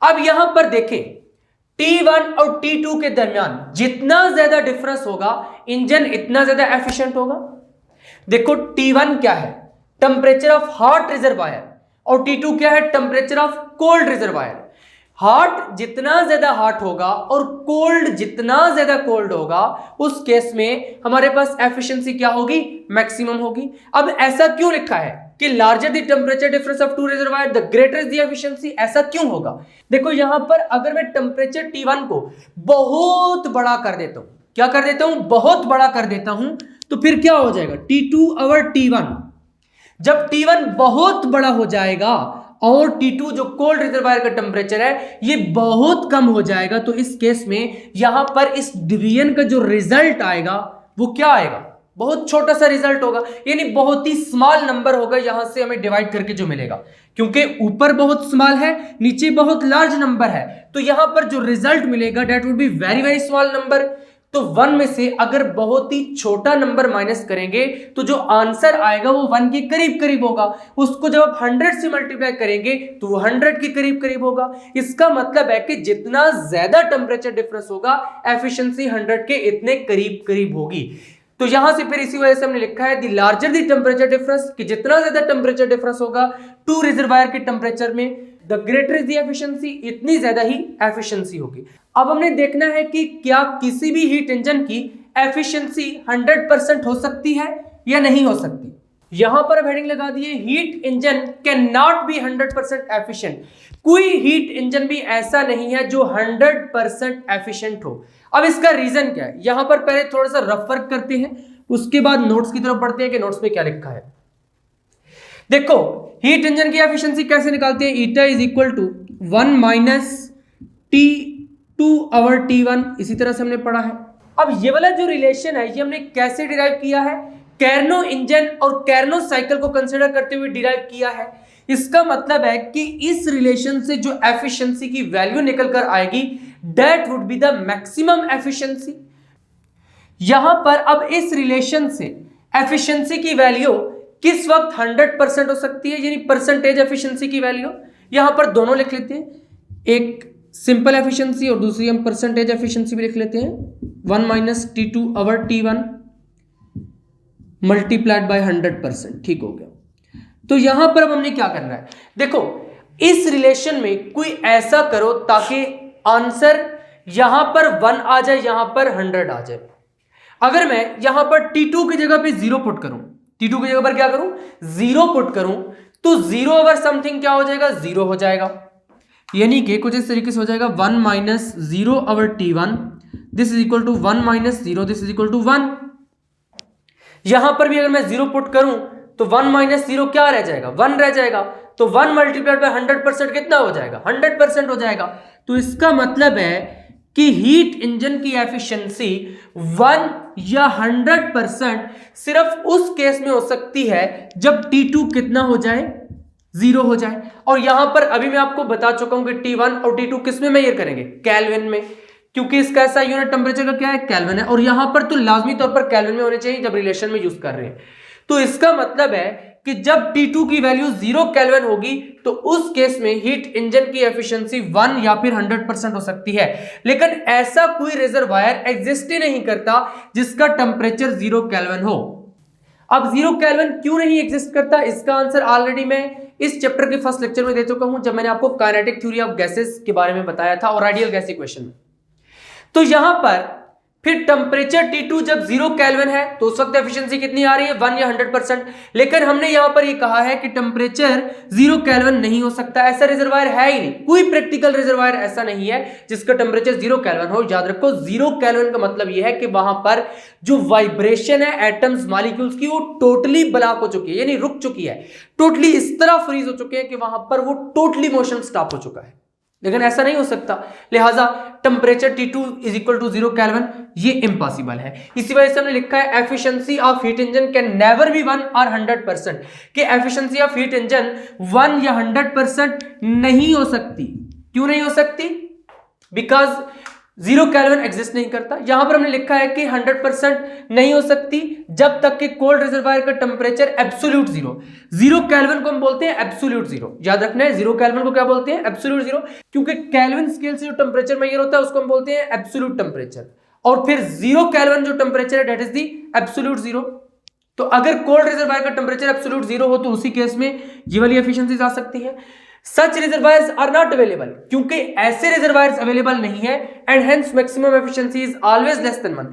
Speaker 1: अब यहां पर देखें T1 और T2 के दरमियान जितना ज्यादा डिफरेंस होगा इंजन इतना ज्यादा एफिशिएंट होगा। देखो T1 क्या है? टेम्परेचर ऑफ हॉट रिजर्वायर, और T2 क्या है? Temperature of cold reservoir. Hot जितना ज्यादा हॉट होगा और कोल्ड जितना ज्यादा कोल्ड होगा उस केस में हमारे पास एफिशिएंसी क्या होगी? मैक्सिमम होगी। अब ऐसा क्यों लिखा है कि larger the temperature difference of two reservoir the greater is the efficiency? ऐसा क्यों होगा? देखो यहां पर अगर मैं टेम्परेचर T1 को बहुत बड़ा कर देता हूं, क्या कर देता हूं? बहुत बड़ा कर देता हूं, तो फिर क्या हो जाएगा? T2 और T1। जब T1 बहुत बड़ा हो जाएगा और T2 जो कोल्ड रिजर्वायर का टेम्परेचर है ये बहुत कम हो जाएगा, तो इस केस में यहां पर इस डिवीजन का जो रिजल्ट आएगा वो क्या आएगा? बहुत छोटा सा रिजल्ट होगा, यानी बहुत ही स्मॉल नंबर होगा यहां से हमें डिवाइड करके जो मिलेगा, क्योंकि ऊपर बहुत स्मॉल है नीचे बहुत लार्ज नंबर है, तो यहां पर जो रिजल्ट मिलेगा that would be very very small number. तो 1 में से अगर बहुत ही छोटा नंबर माइनस करेंगे तो जो आंसर आएगा वो 1 के करीब करीब होगा। उसको जब आप 100 से मल्टीप्लाई करेंगे तो वो 100 के करीब करीब होगा। इसका मतलब है कि जितना ज्यादा टेम्परेचर डिफरेंस होगा एफिशिएंसी 100 के इतने करीब करीब होगी। तो यहां से फिर इसी वजह से हमने लिखा है the larger the temperature difference, कि जितना ज्यादा टेम्परेचर डिफरेंस होगा टू रिजर्वायर के टेम्परेचर में the greater is the efficiency, इतनी ज्यादा ही एफिशिएंसी होगी। अब हमने देखना है कि क्या किसी भी हीट इंजन की एफिशिएंसी 100% हो सकती है या नहीं हो सकती। यहां पर अब हेडिंग लगा दिए heat engine can not be 100% efficient. कोई हीट इंजन भी ऐसा नहीं है जो 100% एफिशिएंट हो। अब इसका रीजन क्या है? यहां पर पहले थोड़ा सा रफ वर्क करते हैं, उसके बाद नोट्स की तरफ पढ़ते हैं कि नोट्स में क्या लिखा है। देखो हीट इंजन की एफिशिएंसी कैसे निकालते हैं? Eta is equal to 1 minus T2 over T1, इसी तरह से हमने पढ़ा है। अब ये वाला जो रिलेशन है ये हमने कैसे डिराइव किया है? कैर्नो इंजन और कैर्नो साइकिल को कंसीडर करते हुए डिराइव किया है। इसका मतलब है कि इस रिलेशन से जो एफिशिएंसी की वैल्यू निकल कर आएगी that would be the maximum efficiency. यहां पर अब इस रिलेशन से एफिशिएंसी की वैल्यू किस वक्त 100% हो सकती है, यानी परसेंटेज एफिशिएंसी की वैल्यू। यहां पर दोनों लिख लेते हैं, एक सिंपल एफिशिएंसी और दूसरी हम परसेंटेज एफिशिएंसी भी लिख लेते हैं। 1 minus T2 over T1 multiplied by 100%, ठीक हो गया। तो यहां पर अब हमने क्या करना है? देखो इस रिलेशन में कोई ऐसा करो ताकि आंसर यहां पर 1 आ जाए, यहां पर 100 आ जाए। अगर मैं यहां पर T2 की जगह पे 0 पुट करूं, T2 की जगह पर क्या करूं? 0 पुट करूं, तो 0 ओवर समथिंग क्या हो जाएगा? 0 हो जाएगा, यानी कि कुछ इस तरीके से हो जाएगा 1 minus 0 over T1 this is equal to 1 minus 0 this is equal to 1। यहां पर भी अगर मैं 0 पुट करूं तो 1 माइनस 0 क्या रह जाएगा? 1 रह जाएगा। तो 1 मल्टीप्लाइड बाय 100% कितना हो जाएगा? 100% हो जाएगा। तो इसका मतलब है कि हीट इंजन की एफिशिएंसी 1 या 100% सिर्फ उस केस में हो सकती है जब T2 कितना हो जाए? 0 हो जाए। और यहां पर अभी मैं आपको बता चुका हूं कि T1 और T2 किस में मेजर करेंगे? केल्विन में, क्योंकि इसका ऐसा यूनिट टेम्परेचर का क्या है? केल्विन है। और यहां पर तो लाजमी तौर पर केल्विन में होने चाहिए जब रिलेशन में यूज कर रहे हैं। तो इसका मतलब है कि जब T2 की वैल्यू 0 केल्विन होगी तो उस केस में हीट इंजन की एफिशिएंसी 1 या फिर 100% हो सकती है। लेकिन ऐसा कोई रिजर्वायर एग्जिस्ट ही नहीं करता जिसका टेम्परेचर 0 केल्विन हो। अब 0 केल्विन क्यों नहीं एग्जिस्ट करता? इसका आंसर ऑलरेडी मैं इस चैप्टर के फर्स्ट लेक्चर में दे चुका हूं जब मैंने आपको काइनेटिक थ्योरी ऑफ गैसेस के बारे में बताया था और आइडियल गैस इक्वेशन में। तो यहां पर फिर टेम्परेचर T2 जब 0 केल्विन है तो उस वक्त एफिशिएंसी कितनी आ रही है 1 या 100%। लेकिन हमने यहां पर ये कहा है कि टेम्परेचर 0 केल्विन नहीं हो सकता, ऐसा रिजर्वायर है ही नहीं, कोई प्रैक्टिकल रिजर्वायर ऐसा नहीं है जिसका टेम्परेचर 0 केल्विन हो। याद रखो 0 केल्विन का मतलब यह है कि वहां पर जो वाइब्रेशन है एटम्स मॉलिक्यूल्स की वो टोटली ब्लॉक हो चुकी है, यानी रुक चुकी है, टोटली इस तरह फ्रीज हो चुके हैं कि वहां पर वो टोटली मोशन स्टॉप हो चुका है। लेकिन ऐसा नहीं हो सकता, लिहाजा temperature T2 is equal to 0 kelvin ये इम्पॉसिबल है। इसी वजह से हमने लिखा है efficiency of heat engine can never be 1 और 100%, कि एफिशिएंसी ऑफ हीट इंजन 1 या 100% नहीं हो सकती। क्यों नहीं हो सकती? बिकॉज 0 केल्विन एग्जिस्ट नहीं करता। यहां पर हमने लिखा है कि 100% नहीं हो सकती जब तक कि कोल्ड रिजर्वायर का टेम्परेचर एब्सोल्यूट 0 केल्विन को हम बोलते हैं एब्सोल्यूट 0। याद रखना है 0 केल्विन को क्या बोलते हैं? एब्सोल्यूट 0, क्योंकि केल्विन स्केल से जो टेम्परेचर मेजर होता है उसको हम बोलते हैं एब्सोल्यूट टेम्परेचर, और फिर 0 केल्विन जो टेम्परेचर है दैट इज द एब्सोल्यूट 0। तो अगर कोल्ड रिजर्वायर का टेम्परेचर एब्सोल्यूट 0 हो तो उसी केस में ये वाली एफिशिएंसी आ सकती है। सच रिजर्वायर्स आर नॉट अवेलेबल, क्योंकि ऐसे रिजर्वायर्स अवेलेबल नहीं है, and hence maximum efficiency is always less than 1।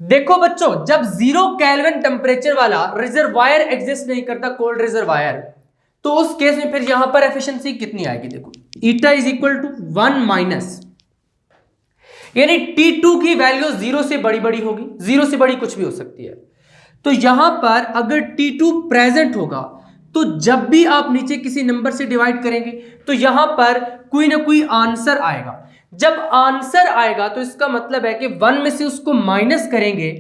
Speaker 1: देखो बच्चों, जब 0 केल्विन टेम्परेचर वाला रिजर्वायर एग्जिस्ट नहीं करता कोल्ड रिजर्वायर, तो उस केस में फिर यहां पर एफिशिएंसी कितनी आएगी? देखो eta is equal to 1 minus, यानी T2 की वैल्यू 0 से बड़ी बड़ी होगी, 0 से बड़ी कुछ भी हो सकती है। तो यहां पर अगर T2 प्रेजेंट होगा तो जब भी आप नीचे किसी नंबर से डिवाइड करेंगे तो यहां पर कोई ना कोई आंसर आएगा। जब आंसर आएगा तो इसका मतलब है कि 1 में से उसको माइनस करेंगे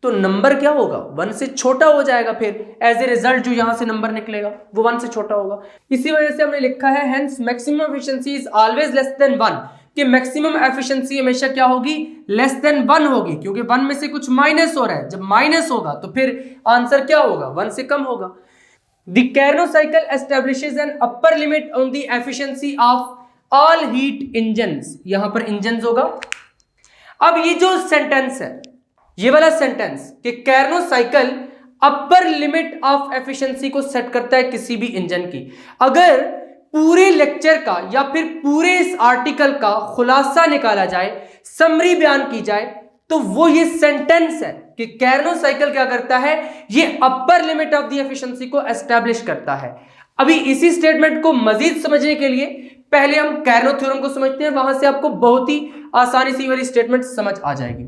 Speaker 1: तो नंबर क्या होगा? 1 से छोटा हो जाएगा। फिर एज ए रिजल्ट जो यहां से नंबर निकलेगा वो 1 से छोटा होगा। इसी वजह से हमने लिखा है hence maximum efficiency is always less than 1, कि मैक्सिमम एफिशिएंसी हमेशा क्या होगी? लेस देन 1 होगी, क्योंकि 1 में से कुछ माइनस हो रहा है। जब माइनस होगा तो फिर आंसर क्या होगा? 1 से कम होगा। The Carnot cycle establishes an upper limit on the efficiency of all heat engines। यहां पर इंजन्स होगा। अब ये जो सेंटेंस है, ये वाला सेंटेंस कि Carnot cycle upper limit of efficiency को सेट करता है किसी भी इंजन की। अगर पूरे लेक्चर का या फिर पूरे इस आर्टिकल का खुलासा निकाला जाए, समरी बयान की जाए, तो वो ये सेंटेंस है कि Carnot साइकिल क्या करता है? ये upper limit of the efficiency को एस्टैब्लिश करता है। अभी इसी स्टेटमेंट को मजीद समझने के लिए पहले हम Carnot थ्योरम को समझते हैं, वहां से आपको बहुत ही आसानी से वाली स्टेटमेंट समझ आ जाएगी।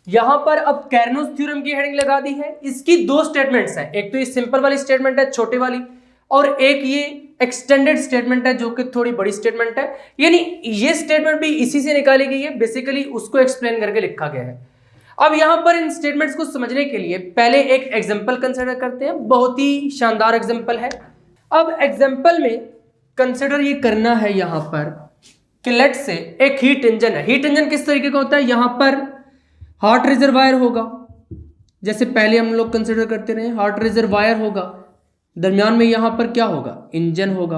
Speaker 1: यहां पर अब Carnot थ्योरम की हेडिंग लगा दी है। इसकी दो स्टेटमेंट्स हैं, एक तो ये सिंपल वाली स्टेटमेंट है छोटे वाली, और एक ये एक्सटेंडेड स्टेटमेंट है जो कि थोड़ी बड़ी स्टेटमेंट है। यानी ये स्टेटमेंट भी इसी से निकाली गई है, बेसिकली उसको एक्सप्लेन करके लिखा गया है। अब यहां पर इन स्टेटमेंट्स को समझने के लिए पहले एक एग्जांपल कंसीडर करते हैं। बहुत ही शानदार एग्जांपल है। अब एग्जांपल में कंसीडर ये करना है यहां पर कि लेट्स से एक हीट इंजन है। हीट इंजन किस तरीके का होता है? यहां पर हॉट रिजर्वायर होगा, जैसे पहले हम लोग कंसीडर करते रहे, हॉट रिजर्वायर होगा, दरमियान में यहां पर क्या होगा? इंजन होगा।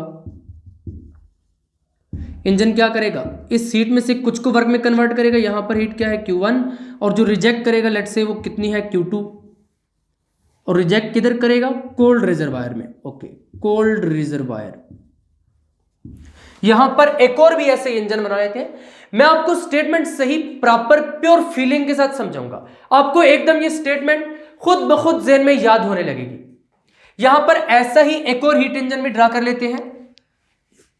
Speaker 1: इंजन क्या करेगा? इस हीट में से कुछ को वर्क में कन्वर्ट करेगा। यहां पर हीट क्या है? Q1, और जो रिजेक्ट करेगा लेट्स से वो कितनी है? Q2, और रिजेक्ट किधर करेगा? कोल्ड रिजर्वायर में। Okay, cold reservoir. यहां पर एक और भी ऐसे इंजन बना लेते हैं। मैं आपको स्टेटमेंट सही प्रॉपर प्योर फीलिंग के साथ समझाऊंगा, आपको एकदम ये स्टेटमेंट खुद ब खुद ज़हन में याद होने लगेगी। यहां पर ऐसा ही एक और हीट इंजन भी ड्रा कर लेते हैं,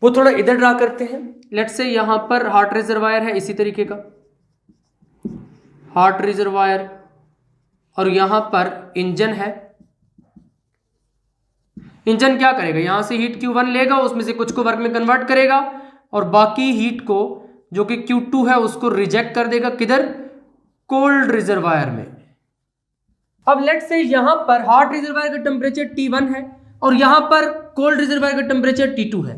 Speaker 1: वो थोड़ा इधर ड्रा करते हैं। लेट्स से यहां पर हॉट रिजर्वायर है, इसी तरीके का हॉट रिजर्वायर, और यहां पर इंजन है। इंजन क्या करेगा? यहां से हीट Q1 लेगा, उसमें से कुछ को वर्क में कन्वर्ट करेगा, और बाकी हीट को जो कि Q2 है उसको रिजेक्ट कर देगा। किधर? कोल्ड रिजर्वायर में। अब लेट्स से यहां पर हॉट रिजर्वायर का टेम्परेचर T1 है और यहां पर कोल्ड रिजर्वायर का टेम्परेचर T2 है।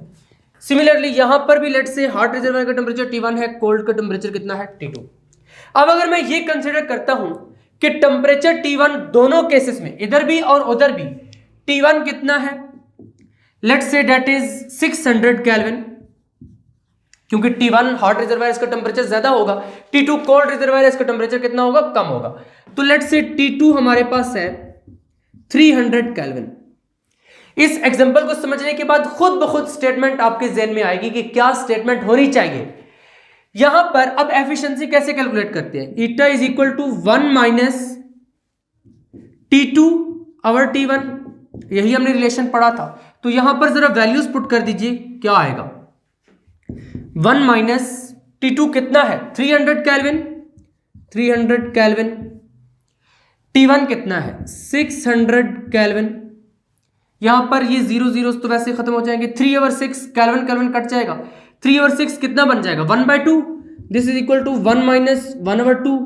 Speaker 1: सिमिलरली यहां पर भी लेट्स से हॉट रिजर्वायर का टेम्परेचर T1 है, कोल्ड का टेम्परेचर कितना है? T2। अब अगर मैं ये कंसीडर करता हूं कि टेम्परेचर T1 दोनों केसेस में, इधर भी और उधर भी, T1 कितना है? Let's say that is 600 kelvin, क्योंकि T1 हॉट रिजर्वायर इसका टेम्परेचर ज्यादा होगा, T2 कोल्ड रिजर्वायर इसका टेम्परेचर कितना होगा? कम होगा। तो लेट्स से T2 हमारे पास है 300 केल्विन। इस एग्जांपल को समझने के बाद खुद ब खुद स्टेटमेंट आपके ज़हन में आएगी कि क्या स्टेटमेंट होनी चाहिए। यहां पर अब एफिशिएंसी कैसे कैलकुलेट करते हैं, eta is equal to 1 minus T2 over T1, यही हमने रिलेशन पढ़ा था। तो यहां पर जरा वैल्यूज पुट कर दीजिए, क्या आएगा। 1 माइनस T2 कितना है 300 केल्विन, 300 केल्विन। T1 कितना है 600 केल्विन। यहां पर ये 0 0 तो वैसे खत्म हो जाएंगे, 3 ओवर 6 केल्विन केल्विन कट जाएगा, 3 ओवर 6 कितना बन जाएगा 1/2। This is equal to 1 minus 1/2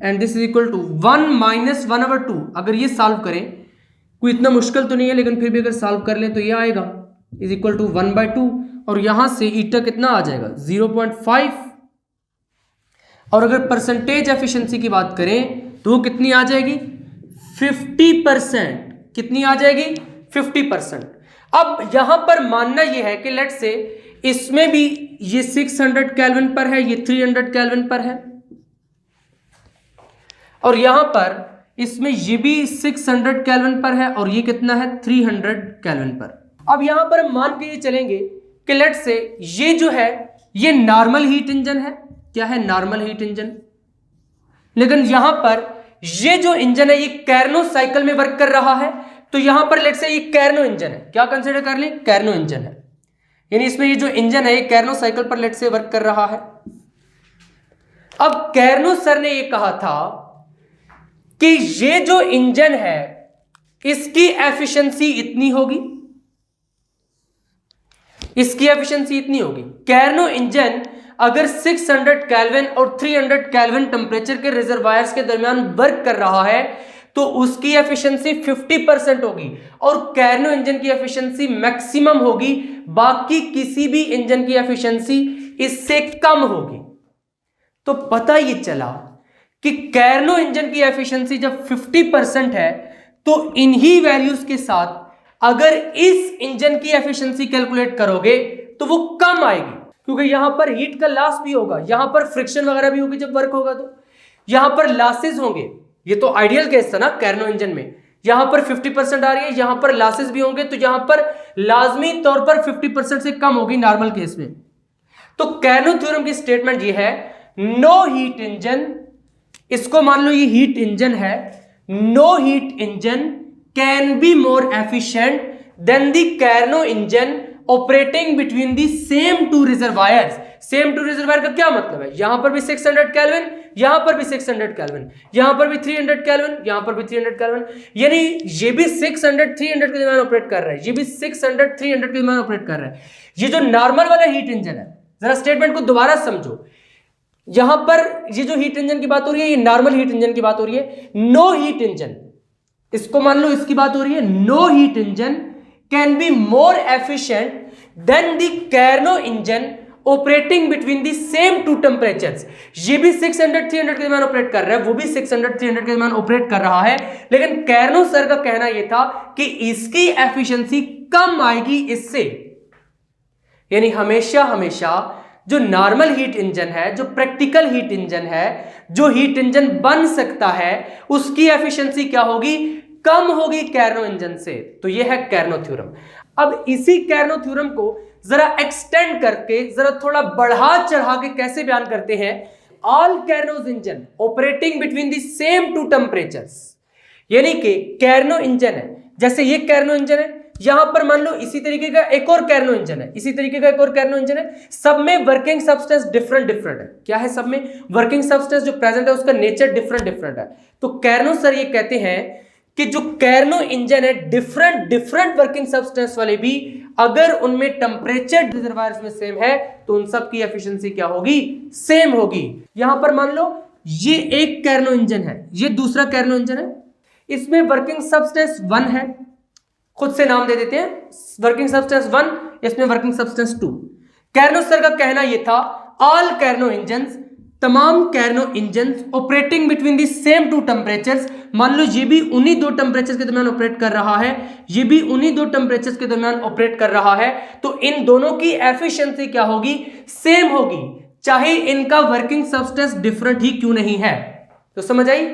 Speaker 1: and this is equal to 1 minus 1/2। अगर ये सॉल्व करें, कोई इतना मुश्किल तो नहीं है, लेकिन फिर भी अगर सॉल्व कर लें तो ये आएगा इज इक्वल टू 1/2 और यहां से ईटा कितना आ जाएगा 0.5। और अगर परसेंटेज एफिशिएंसी की बात करें तो वो कितनी आ जाएगी 50%। कितनी आ जाएगी 50%। अब यहां पर मानना यह है कि लेट्स से इसमें भी ये 600 केल्विन पर है, ये 300 केल्विन पर है, और यहां पर इसमें ये भी 600 केल्विन पर है और ये कितना है 300 केल्विन पर। अब यहां पर हम मान के ये चलेंगे कि लेट्स से ये जो है ये नॉर्मल हीट इंजन है। क्या है नॉर्मल हीट इंजन। लेकिन यहां पर ये जो इंजन है ये कैर्नो साइकिल में वर्क कर रहा है। तो यहां पर लेट्स से ये कैर्नो इंजन है, क्या कंसीडर कर लें कैर्नो इंजन है, यानी इसमें ये जो इंजन है ये कैर्नो साइकिल पर लेट्स से वर्क कर रहा है। अब कैर्नो सर ने ये कहा था कि ये जो इंजन है इसकी एफिशिएंसी इतनी होगी, इसकी एफिशिएंसी इतनी होगी। कैर्नो इंजन अगर 600 केल्विन और 300 केल्विन टेम्परेचर के रिजर्वायर्स के दरमियान वर्क कर रहा है तो उसकी एफिशिएंसी 50% होगी और कैर्नो इंजन की एफिशिएंसी मैक्सिमम होगी, बाकी किसी भी इंजन की एफिशिएंसी इससे कम होगी। तो पता ये चला कि कैर्नो इंजन की एफिशिएंसी जब 50% है तो इन्हीं वैल्यूज के साथ अगर इस इंजन की एफिशिएंसी कैलकुलेट करोगे तो वो कम आएगी, क्योंकि यहां पर हीट का लॉस भी होगा, यहां पर फ्रिक्शन वगैरह भी होगी जब वर्क होगा, तो यहां पर लॉसेस होंगे। ये तो आइडियल केस था ना कैर्नो इंजन में, यहां पर 50% आ रही है, यहां पर लॉसेस भी होंगे, तो यहां पर लाजमी तौर पर 50% से कम होगी नॉर्मल केस में। तो कैर्नो थ्योरम की स्टेटमेंट ये है नो हीट इंजन, इसको मान लो ये हीट इंजन है, no heat engine can be more efficient than the Carnot engine operating between the same two reservoirs. Same two reservoir का क्या मतलब है, यहां पर भी 600 केल्विन, यहां पर भी 600 केल्विन, यहां पर भी 300 केल्विन, यहां पर भी 300 केल्विन, यानी ये भी 600 300 के दरमियान ऑपरेट कर रहा है, ये भी 600 300 के दरमियान ऑपरेट कर रहा है। ये जो नॉर्मल वाला हीट इंजन है, जरा स्टेटमेंट को दोबारा समझो, यहां पर ये जो हीट इंजन की बात हो रही है ये नॉर्मल हीट इंजन की बात हो रही है। नो हीट इंजन, इसको मान लो इसकी बात हो रही है, no heat engine can be more efficient than the Carnot engine operating between the same two temperatures. ये भी 600 300 के दरमियान ऑपरेट कर रहा है, वो भी 600 300 के दरमियान ऑपरेट कर रहा है, लेकिन कैर्नो सर का कहना यह था कि इसकी एफिशिएंसी कम आएगी इससे। यानी हमेशा हमेशा जो नॉर्मल हीट इंजन है, जो प्रैक्टिकल हीट इंजन है, जो हीट इंजन बन सकता है, उसकी एफिशिएंसी क्या होगी कम होगी कैर्नो इंजन से। तो यह है कैर्नो थ्योरम। अब इसी कैर्नो थ्योरम को जरा एक्सटेंड करके जरा थोड़ा बढ़ा चढ़ा के कैसे बयान करते हैं, all Carnot's engine operating between the same two temperatures. यानी कि कैर्नो इंजन है, जैसे ये कैर्नो इंजन है, यहां पर मान लो इसी तरीके का एक और कैर्नो इंजन है, इसी तरीके का एक और कैर्नो इंजन है, सब में वर्किंग सब्सटेंस डिफरेंट डिफरेंट है। क्या है सब में वर्किंग सब्सटेंस जो प्रेजेंट है उसका नेचर डिफरेंट डिफरेंट है। तो कैर्नो सर ये कहते हैं कि जो कैर्नो इंजन है डिफरेंट डिफरेंट वर्किंग सब्सटेंस वाले भी अगर उनमें टेम्परेचर रिजर्वायर्स में सेम है तो उन सब की एफिशिएंसी क्या होगी सेम होगी। यहां पर मान लो ये एक कैर्नो इंजन है, ये दूसरा कैर्नो इंजन है, इसमें वर्किंग सब्सटेंस 1 है, खुद से नाम दे देते हैं वर्किंग सब्सटेंस 1, इसमें वर्किंग सब्सटेंस 2। कैर्नो सर का कहना यह था ऑल कैर्नो इंजन्स, तमाम Carnot engines operating between the same two temperatures, मान लो ये भी उन्हीं दो टेम्परेचर के दरमियान ऑपरेट कर रहा है, ये भी उन्हीं दो टेम्परेचर के दरमियान ऑपरेट कर रहा है, तो इन दोनों की एफिशिएंसी क्या होगी सेम होगी, चाहे इनका वर्किंग सब्सटेंस डिफरेंट ही क्यों नहीं है। तो समझ आई,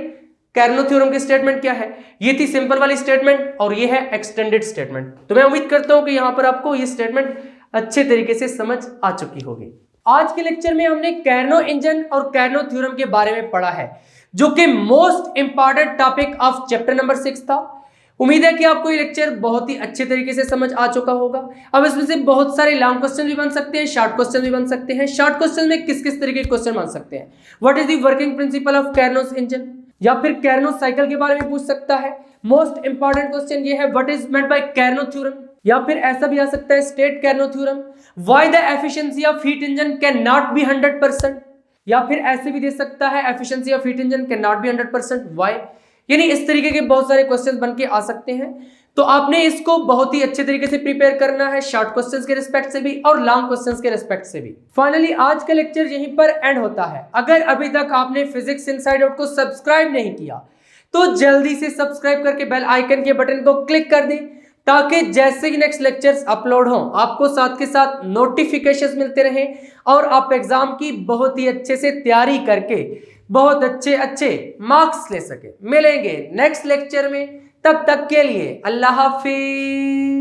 Speaker 1: कैर्नो थ्योरम की स्टेटमेंट क्या है? ये थी सिंपल वाली स्टेटमेंट और ये है एक्सटेंडेड स्टेटमेंट। तो मैं उम्मीद करता हूं कि यहां पर आपको ये स्टेटमेंट अच्छे तरीके से समझ आ चुकी होगी। आज के लेक्चर में हमने कैर्नो इंजन और कैर्नो थ्योरम के बारे में पढ़ा है, जो कि most important topic of chapter number 6 था। उम्मीद है कि आपको ये लेक्चर बहुत ही अच्छे तरीके से समझ आ चुका होगा। अब इसमें से बहुत सारे लॉन्ग क्वेश्चन भी बन सकते हैं, शॉर्ट क्वेश्चन भी बन सकते हैं। शॉर्ट क्वेश्चन में किस किस तरीके के क्वेश्चन बन सकते हैं? What is the working principle of Carnot's engine, या फिर कैर्नो साइकिल के बारे में पूछ सकता है। मोस्ट इंपॉर्टेंट क्वेश्चन ये है, what is meant by Carnot theorem, या फिर ऐसा भी आ सकता है, state Carnot theorem, why the efficiency of heat engine can not be 100%, या फिर ऐसे भी दे सकता है, efficiency of heat engine can not be 100%, why. यानी इस तरीके के बहुत सारे क्वेश्चन बन के आ सकते हैं। तो आपने इसको बहुत ही अच्छे तरीके से प्रिपेयर करना है, शॉर्ट क्वेश्चंस के रिस्पेक्ट से भी और लॉन्ग क्वेश्चंस के रिस्पेक्ट से भी। फाइनली आज का लेक्चर यहीं पर एंड होता है। अगर अभी तक आपने फिजिक्स इनसाइड आउट को सब्सक्राइब नहीं किया तो जल्दी से सब्सक्राइब करके बेल आइकन के बटन को क्लिक कर दें, ताकि जैसे ही नेक्स्ट लेक्चर्स अपलोड हों आपको साथ के साथ नोटिफिकेशंस मिलते रहें और आप एग्जाम की बहुत ही अच्छे से तैयारी करके बहुत अच्छे अच्छे मार्क्स ले सके। मिलेंगे नेक्स्ट लेक्चर में, तब तक के लिए अल्लाह हाफिज।